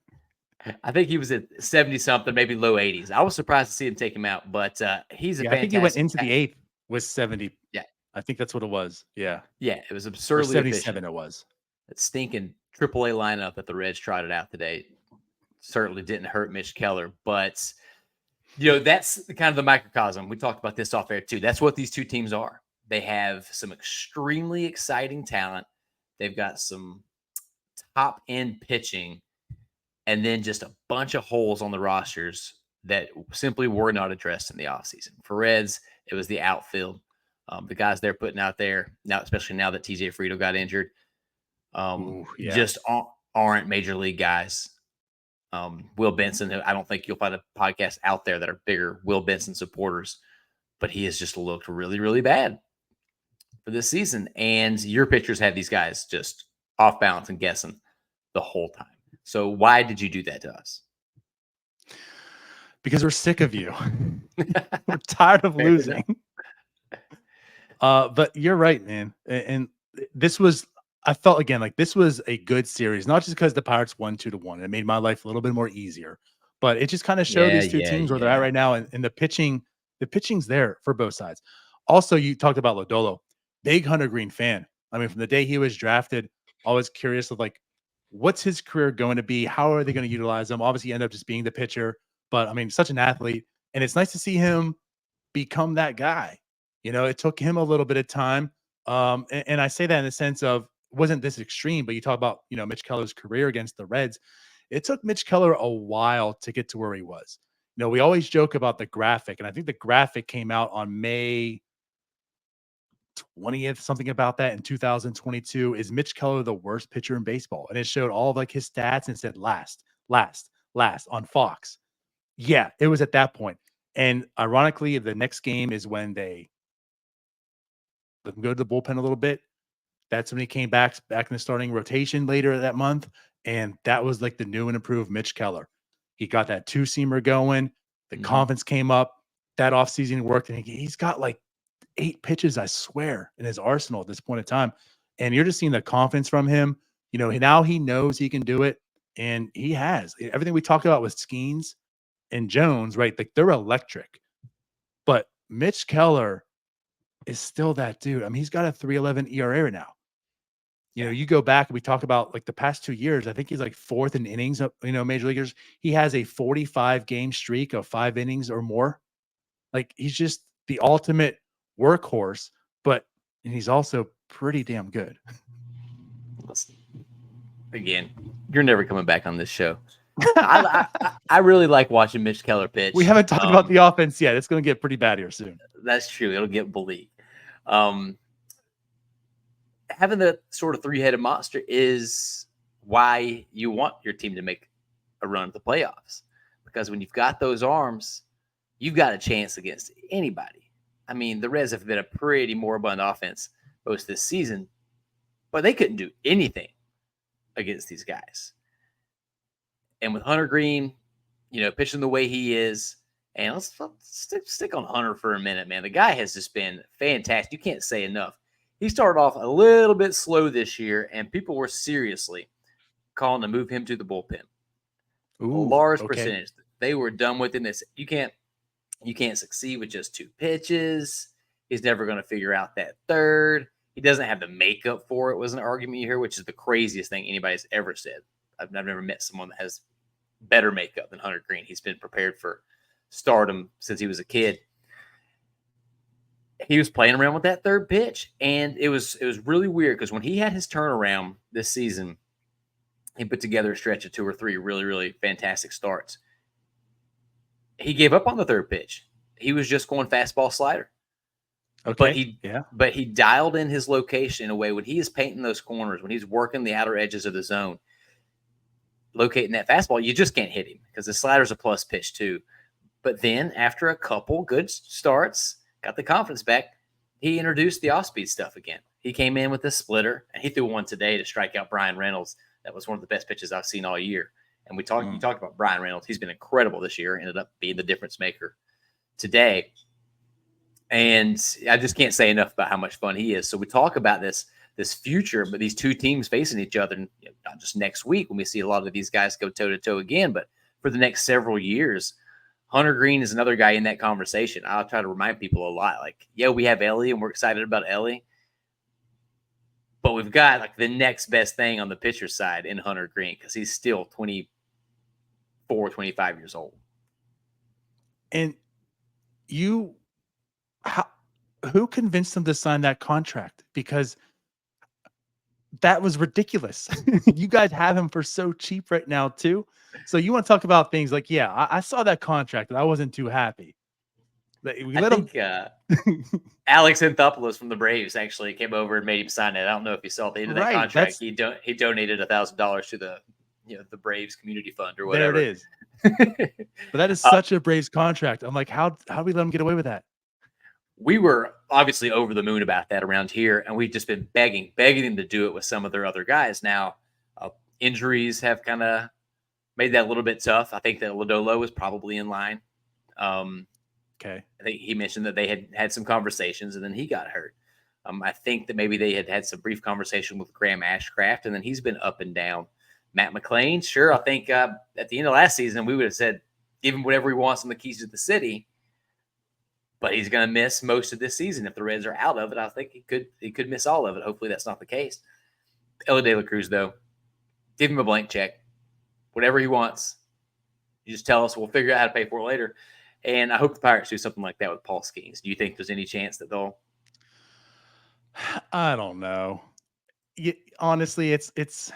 I think he was at 70-something, maybe low 80s. I was surprised to see him take him out, but he's a fantastic. I think he went into the 8th with 70. Yeah. I think that's what it was. Yeah. Yeah, it was absurdly 77 efficient. It was. That stinking AAA lineup that the Reds trotted out today certainly didn't hurt Mitch Keller, but that's kind of the microcosm. We talked about this off air too. That's what these two teams are. They have some extremely exciting talent. They've got some top end pitching, and then just a bunch of holes on the rosters that simply were not addressed in the offseason. For Reds, it was the outfield. The guys they're putting out there now, especially now that TJ Friedl got injured, just aren't major league guys. Will Benson, I don't think you'll find a podcast out there that are bigger Will Benson supporters, but he has just looked really, really bad for this season. And your pitchers have these guys just off balance and guessing the whole time. So why did you do that to us? Because we're sick of you. We're tired of losing. But you're right, man. And this was, I felt again like this was a good series, not just because the Pirates won 2-1. It made my life a little bit more easier, but it just kind of showed these two teams where they're at right now, and the pitching's there for both sides. Also, you talked about Lodolo, big Hunter Greene fan. I mean, from the day he was drafted, always curious of like, what's his career going to be? How are they going to utilize him? Obviously, end up just being the pitcher, but I mean, such an athlete, and it's nice to see him become that guy. It took him a little bit of time. And I say that in the sense of wasn't this extreme, but you talk about, Mitch Keller's career against the Reds. It took Mitch Keller a while to get to where he was. We always joke about the graphic, and I think the graphic came out on May 20th, something about that in 2022. Is Mitch Keller the worst pitcher in baseball? And it showed all of like his stats and said last on Fox. Yeah, it was at that point. And ironically, the next game is when they let him go to the bullpen a little bit. That's when he came back in the starting rotation later that month. And that was like the new and improved Mitch Keller. He got that two-seamer going. The confidence came up. That offseason worked. And he's got like 8 pitches, I swear, in his arsenal at this point in time. And you're just seeing the confidence from him. Now he knows he can do it. And he has. Everything we talked about with Skenes and Jones, right? Like they're electric. But Mitch Keller is still that dude. I mean, he's got a 3.11 ERA right now. You go back and we talk about like the past 2 years. I think he's like 4th in innings. Major leaguers. He has a 45 game streak of 5 innings or more. Like he's just the ultimate workhorse. And he's also pretty damn good. Again, you're never coming back on this show. I really like watching Mitch Keller pitch. We haven't talked about the offense yet. It's going to get pretty bad here soon. That's true. It'll get bleak. Having the sort of 3-headed monster is why you want your team to make a run at the playoffs. Because when you've got those arms, you've got a chance against anybody. I mean, the Reds have been a pretty moribund offense most this season, but they couldn't do anything against these guys. And with Hunter Greene, pitching the way he is, and let's stick on Hunter for a minute, man. The guy has just been fantastic. You can't say enough. He started off a little bit slow this year, and people were seriously calling to move him to the bullpen. Ooh, a large percentage. They were done with him. They said, you can't succeed with just 2 pitches. He's never going to figure out that third. He doesn't have the makeup for it, was an argument you hear, which is the craziest thing anybody's ever said. I've never met someone that has better makeup than Hunter Greene. He's been prepared for stardom since he was a kid. He was playing around with that third pitch, and it was really weird because when he had his turnaround this season, he put together a stretch of 2 or 3 really, really fantastic starts. He gave up on the third pitch. He was just going fastball slider. Okay. But he dialed in his location in a way when he is painting those corners, when he's working the outer edges of the zone, locating that fastball, you just can't hit him because the slider's a plus pitch too. But then after a couple good starts, got the confidence back, he introduced the off-speed stuff again. He came in with a splitter, and he threw one today to strike out Brian Reynolds. That was one of the best pitches I've seen all year. And you talked about Brian Reynolds. He's been incredible this year, ended up being the difference maker today. And I just can't say enough about how much fun he is. So we talk about this future, but these two teams facing each other, not just next week when we see a lot of these guys go toe-to-toe again, but for the next several years. Hunter Greene is another guy in that conversation. I'll try to remind people a lot. Like, we have Elly, and we're excited about Elly. But we've got like the next best thing on the pitcher side in Hunter Greene because he's still 24, 25 years old. And who convinced him to sign that contract? Because that was ridiculous. You guys have him for so cheap right now too. So you want to talk about things like, I saw that contract and I wasn't too happy. I think Alex Anthopoulos from the Braves actually came over and made him sign it. I don't know if you saw at the end of that contract. He donated $1,000 to the the Braves Community Fund or There it whatever. is. But that is such a Braves contract. I'm like, how do we let them get away with that? We were obviously over the moon about that around here, and we've just been begging them to do it with some of their other guys. Now, injuries have kind of made that a little bit tough. I think that Lodolo was probably in line. Okay. I think he mentioned that they had some conversations, and then he got hurt. I think that maybe they had some brief conversation with Graham Ashcraft, and then he's been up and down. Matt McLean, sure. I think at the end of last season, we would have said, give him whatever he wants on the keys to the city. But he's going to miss most of this season. If the Reds are out of it, I think he could miss all of it. Hopefully that's not the case. Elly De La Cruz, though, give him a blank check. Whatever he wants. You just tell us. We'll figure out how to pay for it later. And I hope the Pirates do something like that with Paul Skenes. Do you think there's any chance that they'll? I don't know. Honestly, it's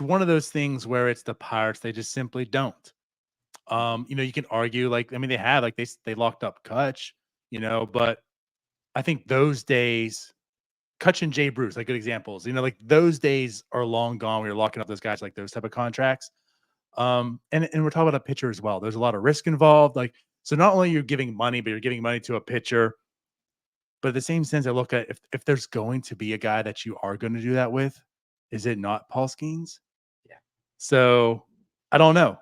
one of those things where it's the Pirates. They just simply don't. You can argue they have they locked up Kutch, but I think those days, Kutch and Jay Bruce, good examples. Those days are long gone. We were locking up those guys those type of contracts. And we're talking about a pitcher as well. There's a lot of risk involved. So not only you're giving money, but you're giving money to a pitcher. But at the same sense, I look at if there's going to be a guy that you are going to do that with, is it not Paul Skenes? Yeah. So I don't know.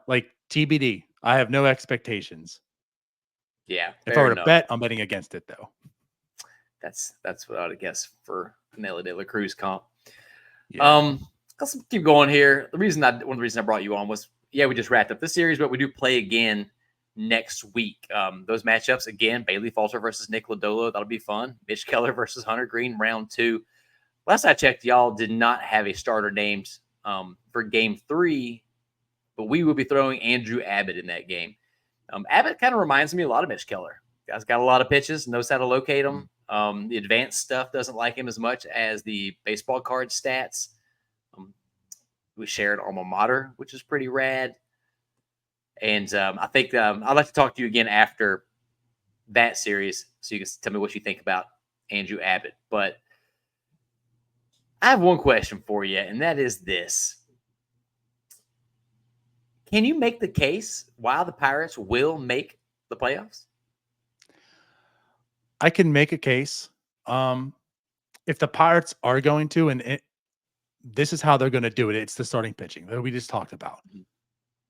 TBD. I have no expectations. Yeah. If I were to bet, I'm betting against it though. That's what I would guess for an Elly De La Cruz comp. Yeah. Let's keep going here. One of the reasons I brought you on was, we just wrapped up the series, but we do play again next week. Those matchups again: Bailey Falter versus Nick Lodolo. That'll be fun. Mitch Keller versus Hunter Greene, round 2. Last I checked, y'all did not have a starter named for Game 3, but we will be throwing Andrew Abbott in that game. Abbott kind of reminds me a lot of Mitch Keller. Guy's got a lot of pitches, knows how to locate them. The advanced stuff doesn't like him as much as the baseball card stats. We share an alma mater, which is pretty rad. And I think I'd like to talk to you again after that series so you can tell me what you think about Andrew Abbott. But I have one question for you, and that is this. Can you make the case why the Pirates will make the playoffs? I can make a case. If the Pirates are going to, this is how they're going to do it. It's the starting pitching that we just talked about. Mm-hmm.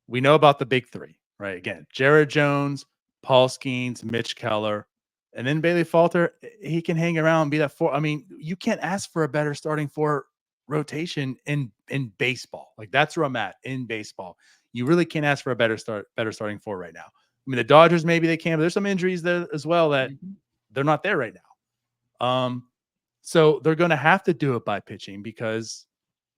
We know about the big 3, right? Again, Jared Jones, Paul Skenes, Mitch Keller, and then Bailey Falter. He can hang around and be that 4. I mean, you can't ask for a better starting 4 rotation in baseball. That's where I'm at in baseball. You really can't ask for a better starting 4 right now. I mean, the Dodgers, maybe they can, but there's some injuries there as well that they're not there right now. So they're going to have to do it by pitching because,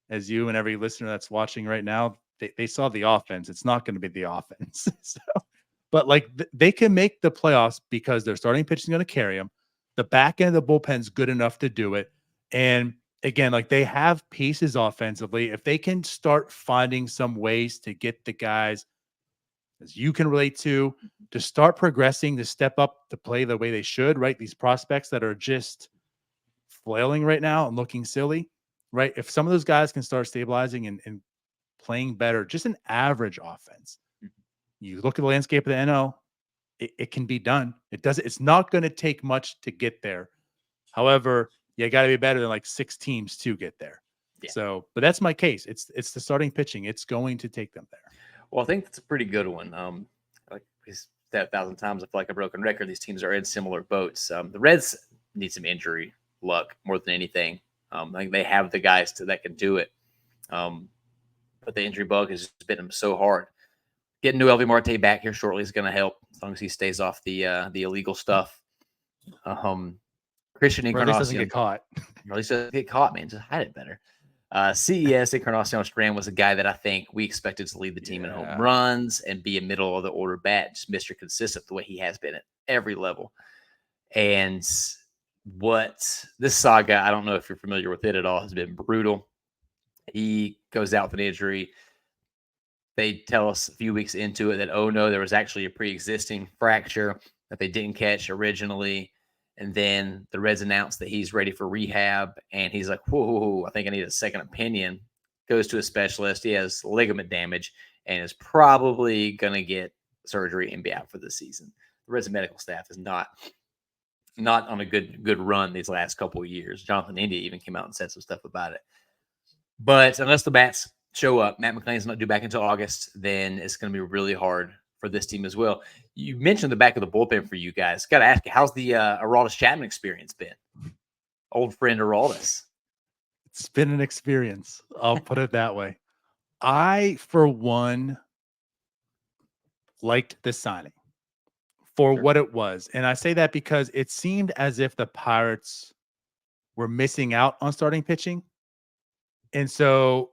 as you and every listener that's watching right now, they saw the offense. It's not going to be the offense. But they can make the playoffs because their starting pitching is going to carry them. The back end of the bullpen's good enough to do it. And again, they have pieces offensively. If they can start finding some ways to get the guys, as you can relate to start progressing, to step up, to play the way they should, right? These prospects that are just flailing right now and looking silly, right? If some of those guys can start stabilizing and playing better, just an average offense, you look at the landscape of the NL, it can be done. It's not going to take much to get there. However, you got to be better than 6 teams to get there. Yeah. So, but that's my case. It's the starting pitching. It's going to take them there. Well, I think that's a pretty good one. Like we said 1,000 times, I feel like a broken record. These teams are in similar boats. The Reds need some injury luck more than anything. I think they have the guys that can do it. But the injury bug has just been them so hard. Getting Noelvi Marte back here shortly is going to help as long as he stays off the illegal stuff. Christian Encarnacion. Or at least doesn't get caught. Or at least doesn't get caught, man. Just hide it better. CES Encarnacion Strand was a guy that I think we expected to lead the team in home runs and be a middle of the order bat, just Mr. Consistent the way he has been at every level. And what this saga, I don't know if you're familiar with it at all, has been brutal. He goes out with an injury. They tell us a few weeks into it that, oh no, there was actually a pre-existing fracture that they didn't catch originally. And then the Reds announced that he's ready for rehab. And he's like, whoa, I think I need a second opinion. goes to a specialist. He has ligament damage and is probably going to get surgery and be out for the season. The rest of the medical staff is not on a good run these last couple of years. Jonathan India even came out and said some stuff about it. But unless the bats show up, Matt McLain's not due back until August, then it's going to be really hard for this team as well. You mentioned the back of the bullpen for you guys. Got to ask you, how's the Aroldis Chapman experience been? Old friend Aroldis. It's been an experience. I'll put it that way. I, for one, liked the signing for what it was. And I say that because it seemed as if the Pirates were missing out on starting pitching. And so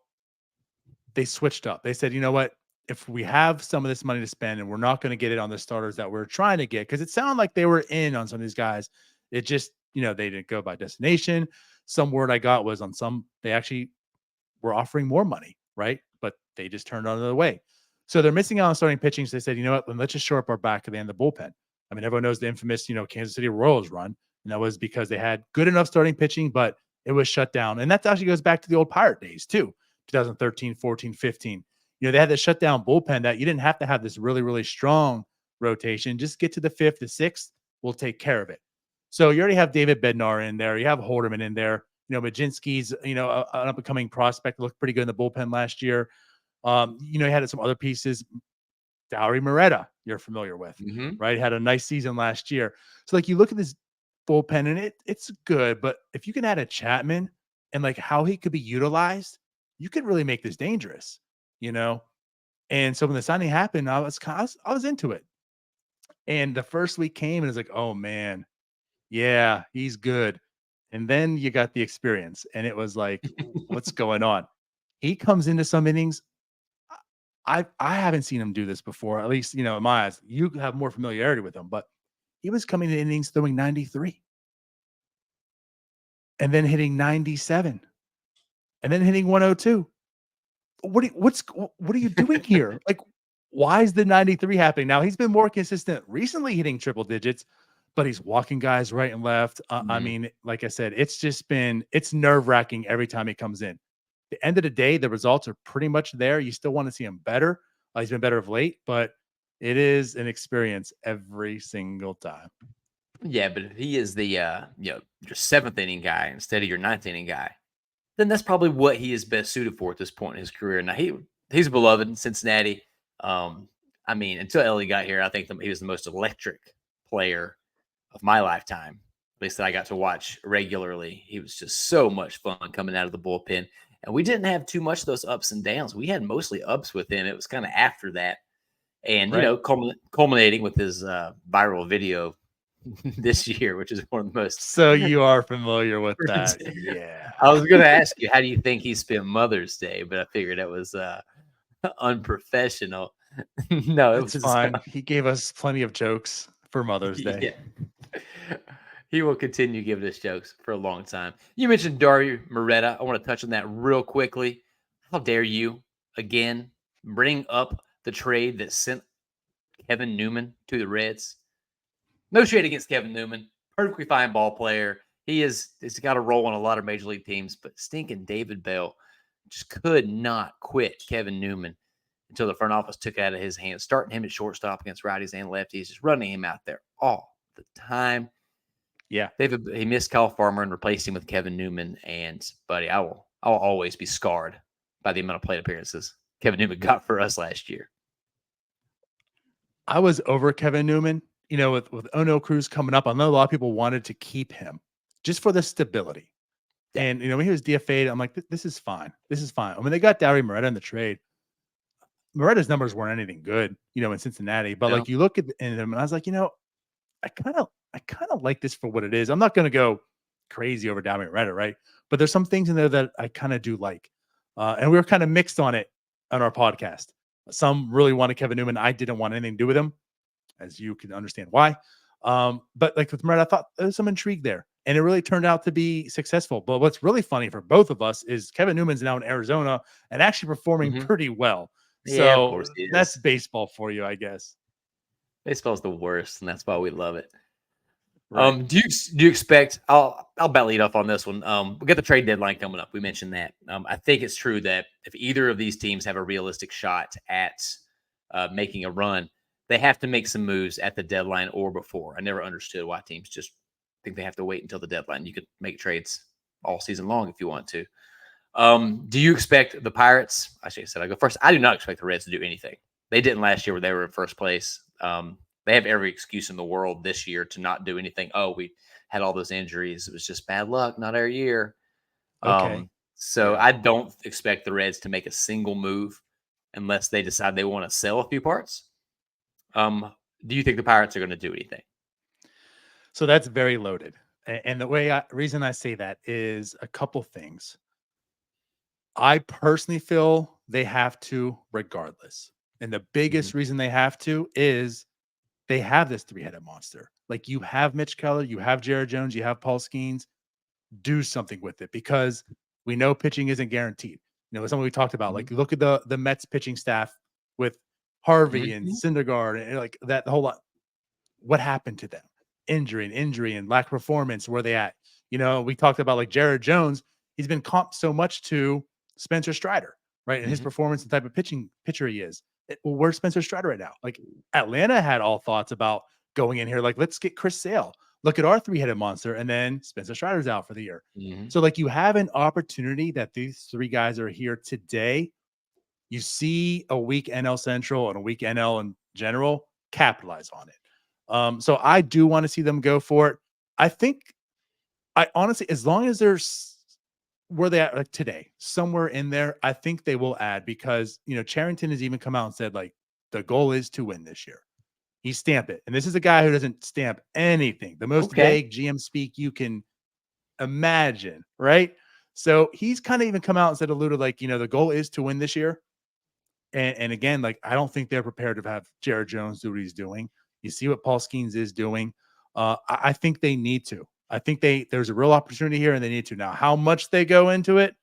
they switched up. They said, you know what? If we have some of this money to spend and we're not going to get it on the starters that we're trying to get, because it sounded like they were in on some of these guys. It just, they didn't go by destination. Some word I got was on some, they actually were offering more money, right? But they just turned on the other way. So they're missing out on starting pitching. So they said, you know what? Let's just shore up our back at the end of the bullpen. I mean, everyone knows the infamous, Kansas City Royals run. And that was because they had good enough starting pitching, but it was shut down. And that actually goes back to the old Pirate days too. 2013, 14, 15. They had the shutdown bullpen that you didn't have to have this really, really strong rotation. Just get to the 5th, the 6th, we'll take care of it. So you already have David Bednar in there. You have Holderman in there. Majinski's, an up-and-coming prospect, looked pretty good in the bullpen last year. He had some other pieces. Dauri Moreta, you're familiar with, right? Had a nice season last year. So you look at this bullpen and it's good, but if you can add a Chapman and how he could be utilized, you could really make this dangerous, And so when the signing happened, I was into it. And the first week came and it's like, oh man, yeah, he's good. And then you got the experience and it was like, what's going on? He comes into some innings. I haven't seen him do this before, at least, in my eyes. You have more familiarity with him, but he was coming to innings throwing 93 and then hitting 97 and then hitting 102. What are you doing here? Why is the 93 happening? Now he's been more consistent recently hitting triple digits, but he's walking guys right and left. I mean, like I said, it's nerve-wracking every time he comes in. The end of the day, the results are pretty much there. You still want to see him better. He's been better of late, but it is an experience every single time. Yeah, but if he is the your 7th inning guy instead of your 9th inning guy, then that's probably what he is best suited for at this point in his career. Now he's beloved in Cincinnati. I mean, until Elly got here, I think he was the most electric player of my lifetime, at least that I got to watch regularly. He was just so much fun coming out of the bullpen. And we didn't have too much of those ups and downs. We had mostly ups with him. It was kind of after that. And, culminating with his viral video this year, which is one of the most. So you are familiar with that. Yeah. I was going to ask you, how do you think he spent Mother's Day? But I figured that was unprofessional. No, it was fine. He gave us plenty of jokes for Mother's Day. Yeah. He will continue giving us jokes for a long time. You mentioned Dauri Moreta. I want to touch on that real quickly. How dare you, again, bring up the trade that sent Kevin Newman to the Reds? No shade against Kevin Newman. Perfectly fine ball player. He's got a role on a lot of major league teams, but stinking David Bell just could not quit Kevin Newman until the front office took it out of his hands, starting him at shortstop against righties and lefties, just running him out there all the time. Yeah, he missed Kyle Farmer and replaced him with Kevin Newman. And buddy, I'll always be scarred by the amount of plate appearances Kevin Newman got for us last year. I was over Kevin Newman, with Ono Cruz coming up. I know a lot of people wanted to keep him just for the stability. Yeah. And, when he was DFA'd, I'm like, this is fine. This is fine. I mean, they got Dauri Moreta in the trade. Moreta's numbers weren't anything good, in Cincinnati. But you look at him and I was like, I kind of like this for what it is. I'm not going to go crazy over Dauri Moreta, right? But there's some things in there that I kind of do like. And we were kind of mixed on it on our podcast. Some really wanted Kevin Newman. I didn't want anything to do with him, as you can understand why. But with Moreta, I thought there was some intrigue there. And it really turned out to be successful. But what's really funny for both of us is Kevin Newman's now in Arizona and actually performing pretty well. Yeah, so of course he is. That's baseball for you, I guess. Baseball's the worst, and that's why we love it. Right. Do you expect? I'll about lead off on this one. We got the trade deadline coming up. We mentioned that. I think it's true that if either of these teams have a realistic shot at making a run, they have to make some moves at the deadline or before. I never understood why teams just think they have to wait until the deadline. You could make trades all season long if you want to. Do you expect the Pirates? I should have said I go first. I do not expect the Reds to do anything. They didn't last year where they were in first place. They have every excuse in the world this year to not do anything. Oh, we had all those injuries. It was just bad luck, not our year. Okay. So Yeah. I don't expect the Reds to make a single move unless they decide they want to sell a few parts. Do you think the Pirates are going to do anything? So that's very loaded. And the reason I say that is a couple things. I personally feel they have to regardless. And the Mm-hmm. biggest reason they have to is they have this three-headed monster. Like you have Mitch Keller, you have Jared Jones, you have Paul Skenes. Do something with it because we know pitching isn't guaranteed. You know, something we talked about. Mm-hmm. Like look at the Mets pitching staff with Harvey and Mm-hmm. Syndergaard and like that the whole lot. What happened to them? Injury and lack of performance. Where they at? You know, we talked about like Jared Jones. He's been comped so much to Spencer Strider, right? And his Mm-hmm. performance, the type of pitcher he is. Well, where's Spencer Strider right now? Like Atlanta had all thoughts about going in here. Like, let's get Chris Sale. Look at our three-headed monster, and then Spencer Strider's out for the year. Mm-hmm. So, like, you have an opportunity that these three guys are here today. You see a weak NL Central and a weak NL in general, capitalize on it. So I do want to see them go for it. I honestly, as long as there's where they at like today, somewhere in there, I think they will add because Charrington has even come out and said like the goal is to win this year. He stamped it, and this is a guy who doesn't stamp anything. The most Okay. vague GM speak you can imagine, right? So he's kind of even come out and said alluded like the goal is to win this year. And again, like I don't think they're prepared to have Jared Jones do what he's doing. You see what Paul Skenes is doing. I think they need to. I think there's a real opportunity here, and they need to. Now, how much they go into it,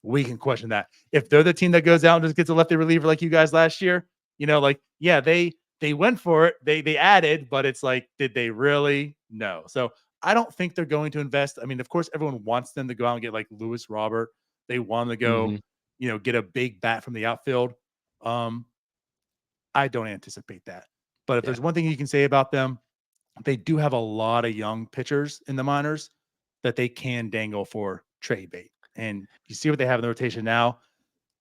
we can question that. If they're the team that goes out and just gets a lefty reliever like you guys last year, they went for it. They added, but it's like, did they really? No. So I don't think they're going to invest. I mean, of course, everyone wants them to go out and get like Lewis Robert. They want to go, Mm-hmm. get a big bat from the outfield. I don't anticipate that. But if Yeah. there's one thing you can say about them, they do have a lot of young pitchers in the minors that they can dangle for trade bait. And you see what they have in the rotation now.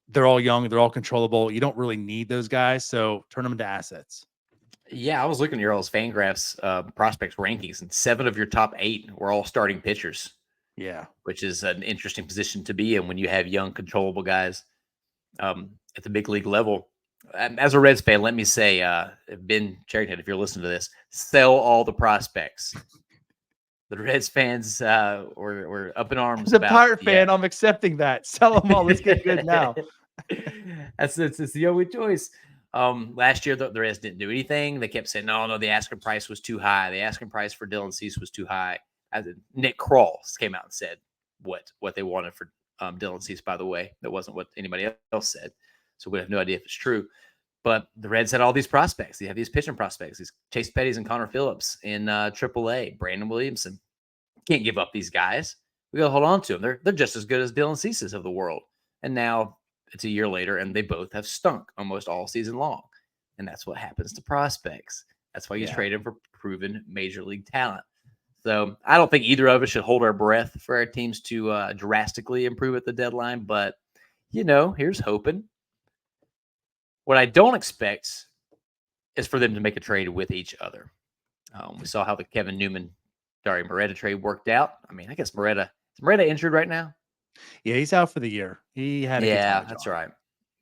They're all young. They're all controllable. You don't really need those guys. So turn them into assets. Yeah, I was looking at your all's Fangraphs prospects rankings, and 7 of your top 8 were all starting pitchers, Yeah. which is an interesting position to be in when you have young, controllable guys at the big league level. As a Reds fan, let me say, Ben Charrington, if you're listening to this, sell all the prospects. The Reds fans were up in arms As a about Pirate fan, I'm accepting that. Sell them all. Let's get good now. It's the only choice. Last year the Reds didn't do anything. They kept saying, no, the asking price was too high. The asking price for Dylan Cease was too high. Nick Krall came out and said what they wanted for Dylan Cease, by the way. That wasn't what anybody else said. So we have no idea if it's true. But the Reds had all these prospects. They have these pitching prospects, these Chase Petties and Connor Phillips in AAA, Brandon Williamson. Can't give up these guys. We got to hold on to them. They're just as good as Dylan Cease's of the world. And now it's a year later, and they both have stunk almost all season long. And that's what happens to prospects. That's why you trade them for proven major league talent. So I don't think either of us should hold our breath for our teams to drastically improve at the deadline. But, here's hoping. What I don't expect is for them to make a trade with each other. We saw how the Kevin Newman, Dario Moreta trade worked out. I mean, I guess is Moreta injured right now? Yeah, he's out for the year. He had a good time. That's right.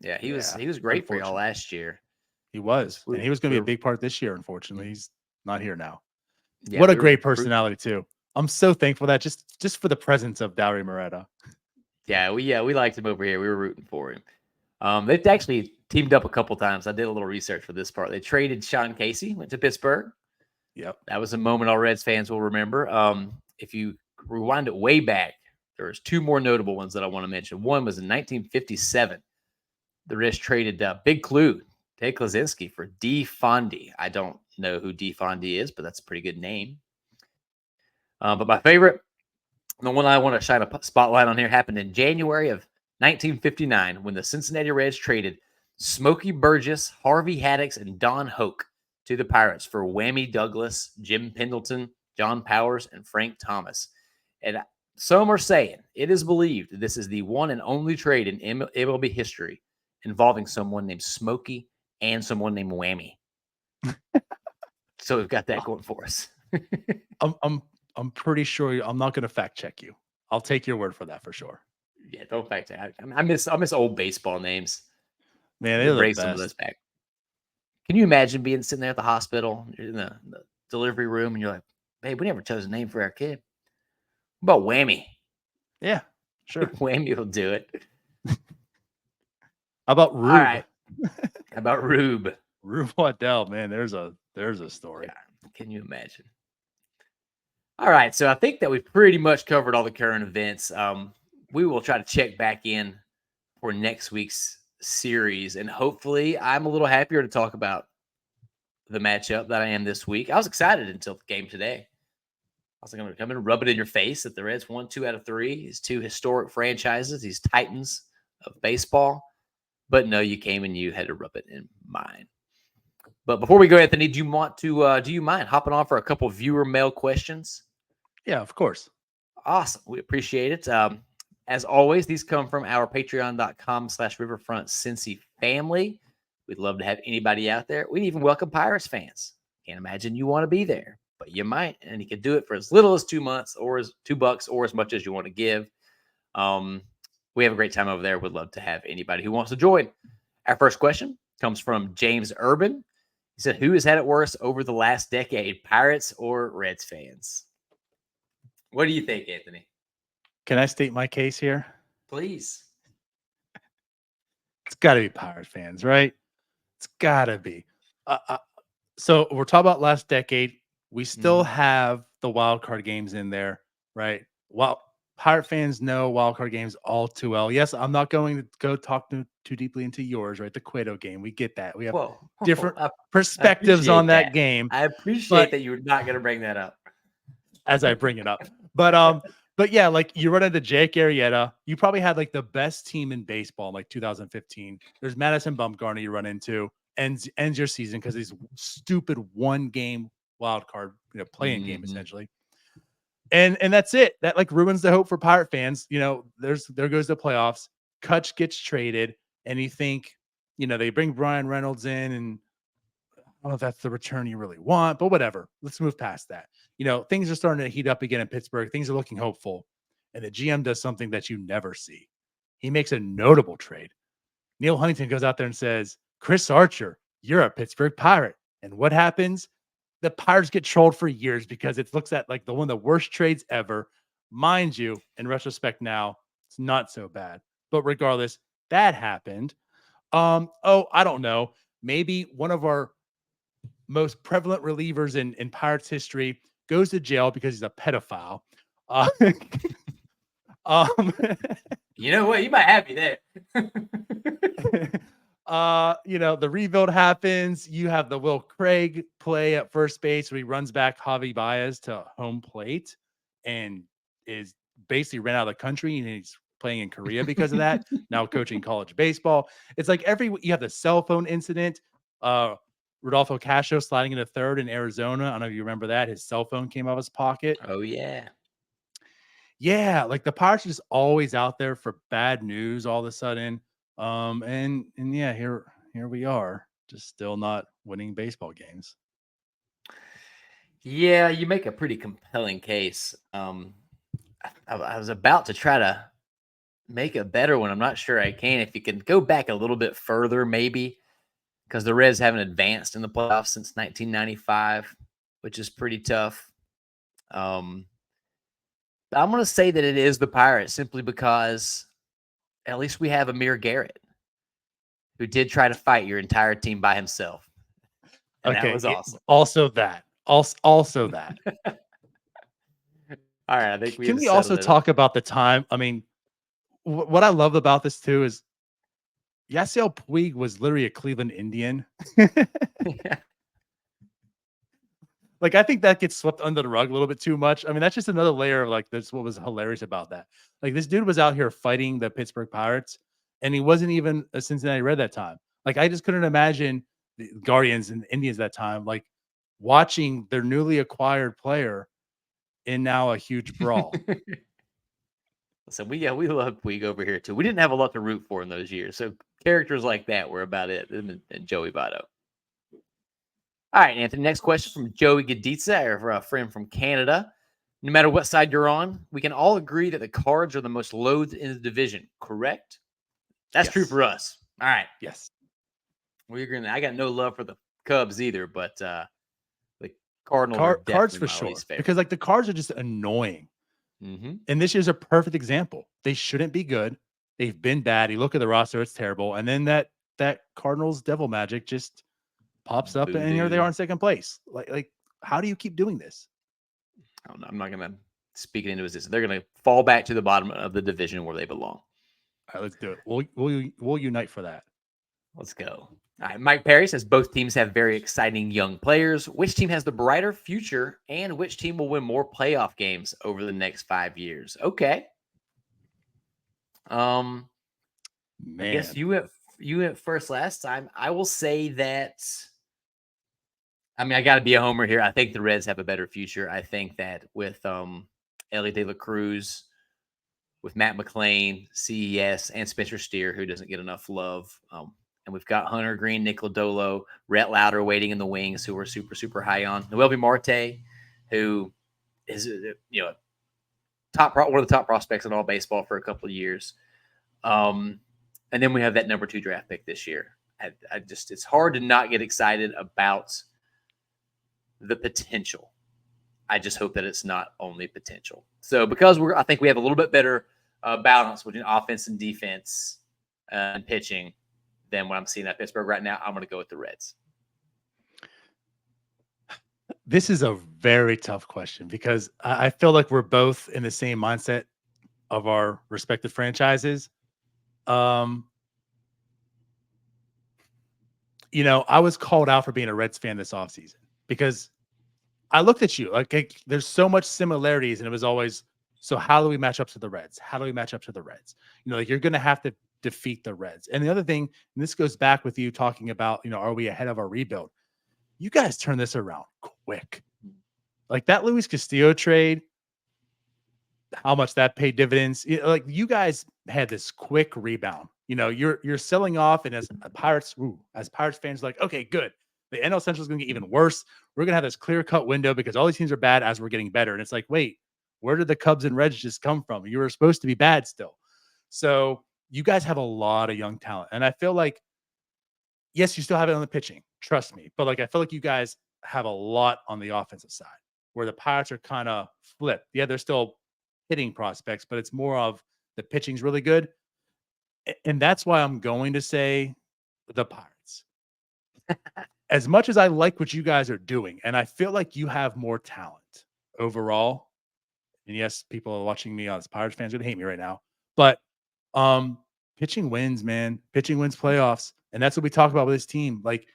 Yeah, he was great for y'all last year. He was, and he was going to be a big part this year. Unfortunately, he's not here now. Yeah, what a great personality too. I'm so thankful that just for the presence of Dario Moreta. Yeah, we liked him over here. We were rooting for him. They've actually teamed up a couple times. I did a little research for this part. They traded Sean Casey, went to Pittsburgh. Yep, that was a moment all Reds fans will remember. If you rewind it way back, there's 2 more notable ones that I want to mention. One was in 1957. The Reds traded Big Clue, Ted Klaczynski, for D. Fondy. I don't know who D. Fondy is, but that's a pretty good name. But my favorite, the one I want to shine a spotlight on here, happened in January of 1959 when the Cincinnati Reds traded Smokey Burgess, Harvey Haddix, and Don Hoke to the Pirates for Whammy Douglas, Jim Pendleton, John Powers, and Frank Thomas. And some are saying it is believed this is the one and only trade in MLB history involving someone named Smokey and someone named Whammy. So we've got that going for us. I'm pretty sure I'm not going to fact check you. I'll take your word for that for sure. Yeah, don't fact check. I miss old baseball names. Man, they're the bring best. some of those back. Can you imagine being sitting there at the hospital, you're in the delivery room, and you're like, "Babe, we never chose a name for our kid. What about Whammy?" Yeah, sure. Whammy will do it. How about Rube? All right. How about Rube? Rube Waddell, man, there's a story. Yeah, can you imagine? All right, so I think that we've pretty much covered all the current events. We will try to check back in for next week's series, and hopefully I'm a little happier to talk about the matchup that I am this week. I was excited until the game today. I was going to come in and rub it in your face that the Reds won 2 out of 3. These two historic franchises, these titans of baseball. But no, you came and you had to rub it in mine. But before we go, Anthony, do you mind hopping on for a couple viewer mail questions? Yeah, of course. Awesome. We appreciate it. As always, these come from our patreon.com/riverfrontcincy family. We'd love to have anybody out there. We'd even welcome Pirates fans. Can't imagine you want to be there, but you might, and you can do it for as little as 2 months or as $2 or as much as you want to give. We have a great time over there. Would love to have anybody who wants to join. Our first question comes from James Urban. He said, "Who has had it worse over the last decade, Pirates or Reds fans?" What do you think, Anthony? Can I state my case here? Please. It's got to be Pirates fans, right? It's got to be. So we're talking about last decade. We still have the wild card games in there, right? Well, Pirate fans know wild card games all too well. Yes, I'm not going to go talk too deeply into yours, right? The Cueto game. We get that. We have different perspectives on that game. I appreciate that you're not going to bring that up as I bring it up. But yeah, like you run into Jake Arrieta. You probably had like the best team in baseball in like 2015. There's Madison Bumgarner you run into, ends your season because these stupid 1-game wild card, playing game essentially. And that's it. That like ruins the hope for Pirate fans. There goes the playoffs. Kutch gets traded, and you think, they bring Brian Reynolds in, and I don't know if that's the return you really want, but whatever. Let's move past that. Things are starting to heat up again in Pittsburgh. Things are looking hopeful. And the GM does something that you never see. He makes a notable trade. Neil Huntington goes out there and says, "Chris Archer, you're a Pittsburgh Pirate." And what happens? The Pirates get trolled for years because it looks at like one of the worst trades ever. Mind you, in retrospect now, it's not so bad. But regardless, that happened. I don't know. Maybe one of our most prevalent relievers in Pirates history goes to jail because he's a pedophile. You know what? You might have me there. The rebuild happens. You have the Will Craig play at first base where he runs back Javi Baez to home plate and is basically ran out of the country, and he's playing in Korea because of that. Now coaching college baseball. It's like you have the cell phone incident. Rodolfo Castro sliding into third in Arizona. I don't know if you remember that. His cell phone came out of his pocket. Oh, yeah. Yeah, like the Pirates are just always out there for bad news all of a sudden. And yeah, here we are, just still not winning baseball games. Yeah, you make a pretty compelling case. I was about to try to make a better one. I'm not sure I can. If you can go back a little bit further, maybe, because the Reds haven't advanced in the playoffs since 1995, which is pretty tough. I'm going to say that it is the Pirates simply because at least we have Amir Garrett, who did try to fight your entire team by himself. And that was awesome. Also that. All right, I think can we also talk about the time? I mean, what I love about this too is Yasiel Puig was literally a Cleveland Indian. Yeah. Like, I think that gets swept under the rug a little bit too much. I mean, that's just another layer of like this. What was hilarious about that? Like, this dude was out here fighting the Pittsburgh Pirates, and he wasn't even a Cincinnati Red that time. Like, I just couldn't imagine the Guardians and Indians that time, like watching their newly acquired player in now a huge brawl. So we love Puig over here too. We didn't have a lot to root for in those years, so characters like that were about it. And Joey Votto. All right, Anthony. Next question from Joey Gaditza, our friend from Canada. No matter what side you're on, we can all agree that the Cards are the most loathed in the division. Correct? That's true for us. All right. Yes. We agree. I got no love for the Cubs either, but the Cardinals are definitely Cards for my sure. least favorite. Because like the Cards are just annoying. Mm-hmm. And this year's a perfect example. They shouldn't be good. They've been bad. You look at the roster, it's terrible. And then that Cardinals devil magic just pops up and here they are in second place. Like how do you keep doing this? I don't know. I'm not going to speak it into existence. They're going to fall back to the bottom of the division where they belong. All right, let's do it. We'll unite for that. Let's go. All right. Mike Perry says both teams have very exciting young players. Which team has the brighter future and which team will win more playoff games over the next 5 years? Okay. Man. I guess you went first last time. I will say that. I mean, I got to be a homer here. I think the Reds have a better future. I think that with Elly De La Cruz, with Matt McClain, CES, and Spencer Steer, who doesn't get enough love. And we've got Hunter Greene, Nick Lodolo, Rhett Lauder waiting in the wings, who we're super, super high on. Noelvi Marte, who is one of the top prospects in all baseball for a couple of years. And then we have that number 2 draft pick this year. It's hard to not get excited about the potential. I just hope that it's not only potential. So because I think we have a little bit better balance between offense and defense and pitching than what I'm seeing at Pittsburgh right now, I'm going to go with the Reds. This is a very tough question because I feel like we're both in the same mindset of our respective franchises. I was called out for being a Reds fan this offseason because I looked at you like there's so much similarities, and it was always, so how do we match up to the Reds? How do we match up to the Reds? Like you're going to have to defeat the Reds. And the other thing, and this goes back with you talking about, are we ahead of our rebuild? You guys turn this around quick. Like that Luis Castillo trade, how much that paid dividends. Like you guys had this quick rebound. You're selling off, and as Pirates fans, like, okay, good. The NL Central is going to get even worse. We're going to have this clear-cut window because all these teams are bad as we're getting better. And it's like, wait, where did the Cubs and Reds just come from? You were supposed to be bad still. So you guys have a lot of young talent. And I feel like, yes, you still have it on the pitching. Trust me. But I feel like you guys have a lot on the offensive side where the Pirates are kind of flipped. Yeah, they're still hitting prospects, but it's more of the pitching's really good. And that's why I'm going to say the Pirates. As much as I like what you guys are doing, and I feel like you have more talent overall. And yes, people are watching me as Pirates fans are going to hate me right now. But pitching wins, man. Pitching wins playoffs. And that's what we talk about with this team. Like,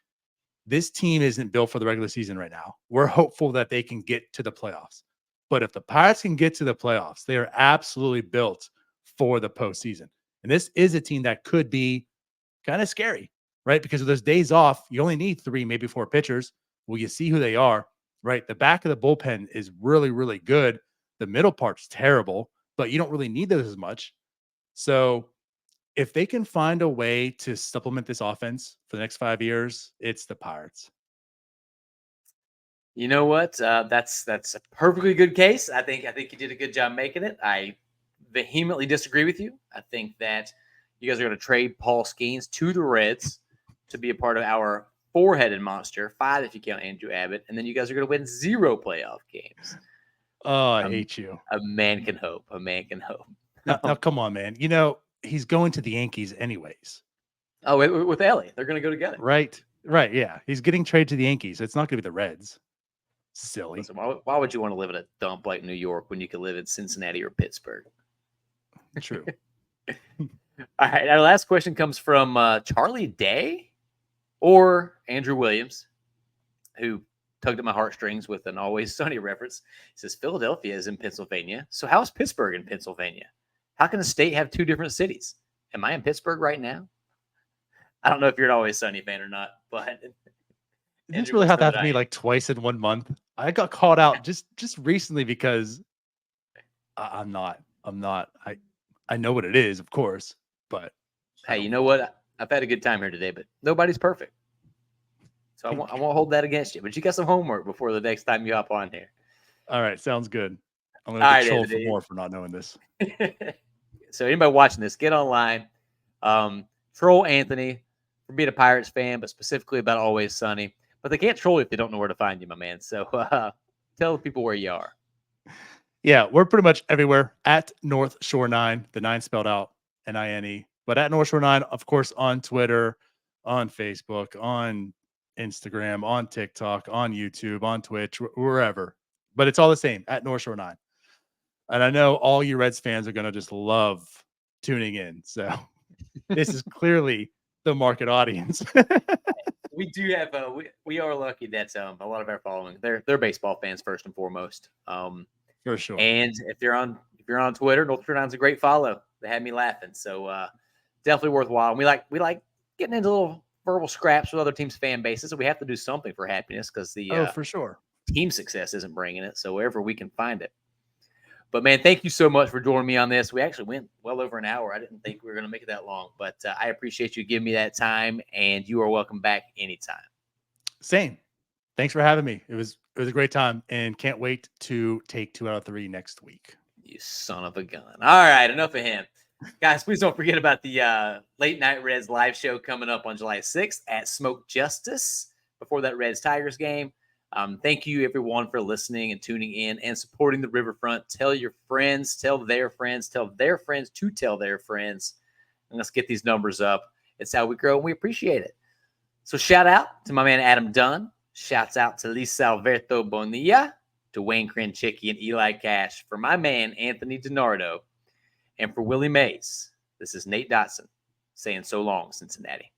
this team isn't built for the regular season right now. We're hopeful that they can get to the playoffs. But if the Pirates can get to the playoffs, they are absolutely built for the postseason. And this is a team that could be kind of scary, right? Because of those days off, you only need 3, maybe 4 pitchers. Well, you see who they are, right? The back of the bullpen is really, really good. The middle part's terrible, but you don't really need those as much. So if they can find a way to supplement this offense for the next 5 years, it's the Pirates. You know what? That's a perfectly good case. I think you did a good job making it. I vehemently disagree with you. I think that you guys are going to trade Paul Skenes to the Reds to be a part of our 4-headed monster, 5 if you count Andrew Abbott, and then you guys are going to win 0 playoff games. Oh, I hate you. A man can hope. A man can hope. Now, come on, man. He's going to the Yankees anyways. Oh, with Elly. They're going to go together. Right. Yeah. He's getting traded to the Yankees. It's not going to be the Reds. Silly. Listen, why would you want to live in a dump like New York when you could live in Cincinnati or Pittsburgh? True. All right. Our last question comes from Charlie Day or Andrew Williams, who tugged at my heartstrings with an Always Sunny reference. He says, Philadelphia is in Pennsylvania. So how is Pittsburgh in Pennsylvania? How can a state have two different cities? Am I in Pittsburgh right now? I don't know if you're an Always Sunny fan or not, but This really have to happen to me like twice in 1 month. I got called out just recently because I'm not. I know what it is, of course, but hey, you know what? I've had a good time here today, but nobody's perfect. So I won't hold that against you. But you got some homework before the next time you hop on here. All right, sounds good. I'm going to get trolled for more for not knowing this. So anybody watching this, get online. Troll Anthony for being a Pirates fan, but specifically about Always Sunny. But they can't troll you if they don't know where to find you, my man. So tell the people where you are. Yeah, we're pretty much everywhere at North Shore 9, the 9 spelled out, N-I-N-E. But at North Shore 9, of course, on Twitter, on Facebook, on Instagram, on TikTok, on YouTube, on Twitch, wherever. But it's all the same, at North Shore 9. And I know all you Reds fans are going to just love tuning in. So this is clearly the market audience. We do have we are lucky that a lot of our following they're baseball fans first and foremost. For sure. And if you're on Twitter, North Shore 9's a great follow. They had me laughing, so definitely worthwhile. And we like getting into little verbal scraps with other teams' fan bases. So we have to do something for happiness because the for sure, team success isn't bringing it. So wherever we can find it. But man, thank you so much for joining me on this. We actually went well over an hour. I didn't think we were going to make it that long, but I appreciate you giving me that time, and you are welcome back anytime. Same. Thanks for having me. It was a great time, and can't wait to take 2 out of 3 next week. You son of a gun. All right, enough of him. Guys, please don't forget about the Late Night Reds live show coming up on July 6th at Smoke Justice before that Reds-Tigers game. Thank you, everyone, for listening and tuning in and supporting the Riverfront. Tell your friends, tell their friends to tell their friends. And let's get these numbers up. It's how we grow, and we appreciate it. So shout out to my man Adam Dunn. Shouts out to Luis Alberto Bonilla, to Wayne Krenchicki and Eli Cash. For my man Anthony DiNardo, and for Willie Mays, this is Nate Dotson saying so long, Cincinnati.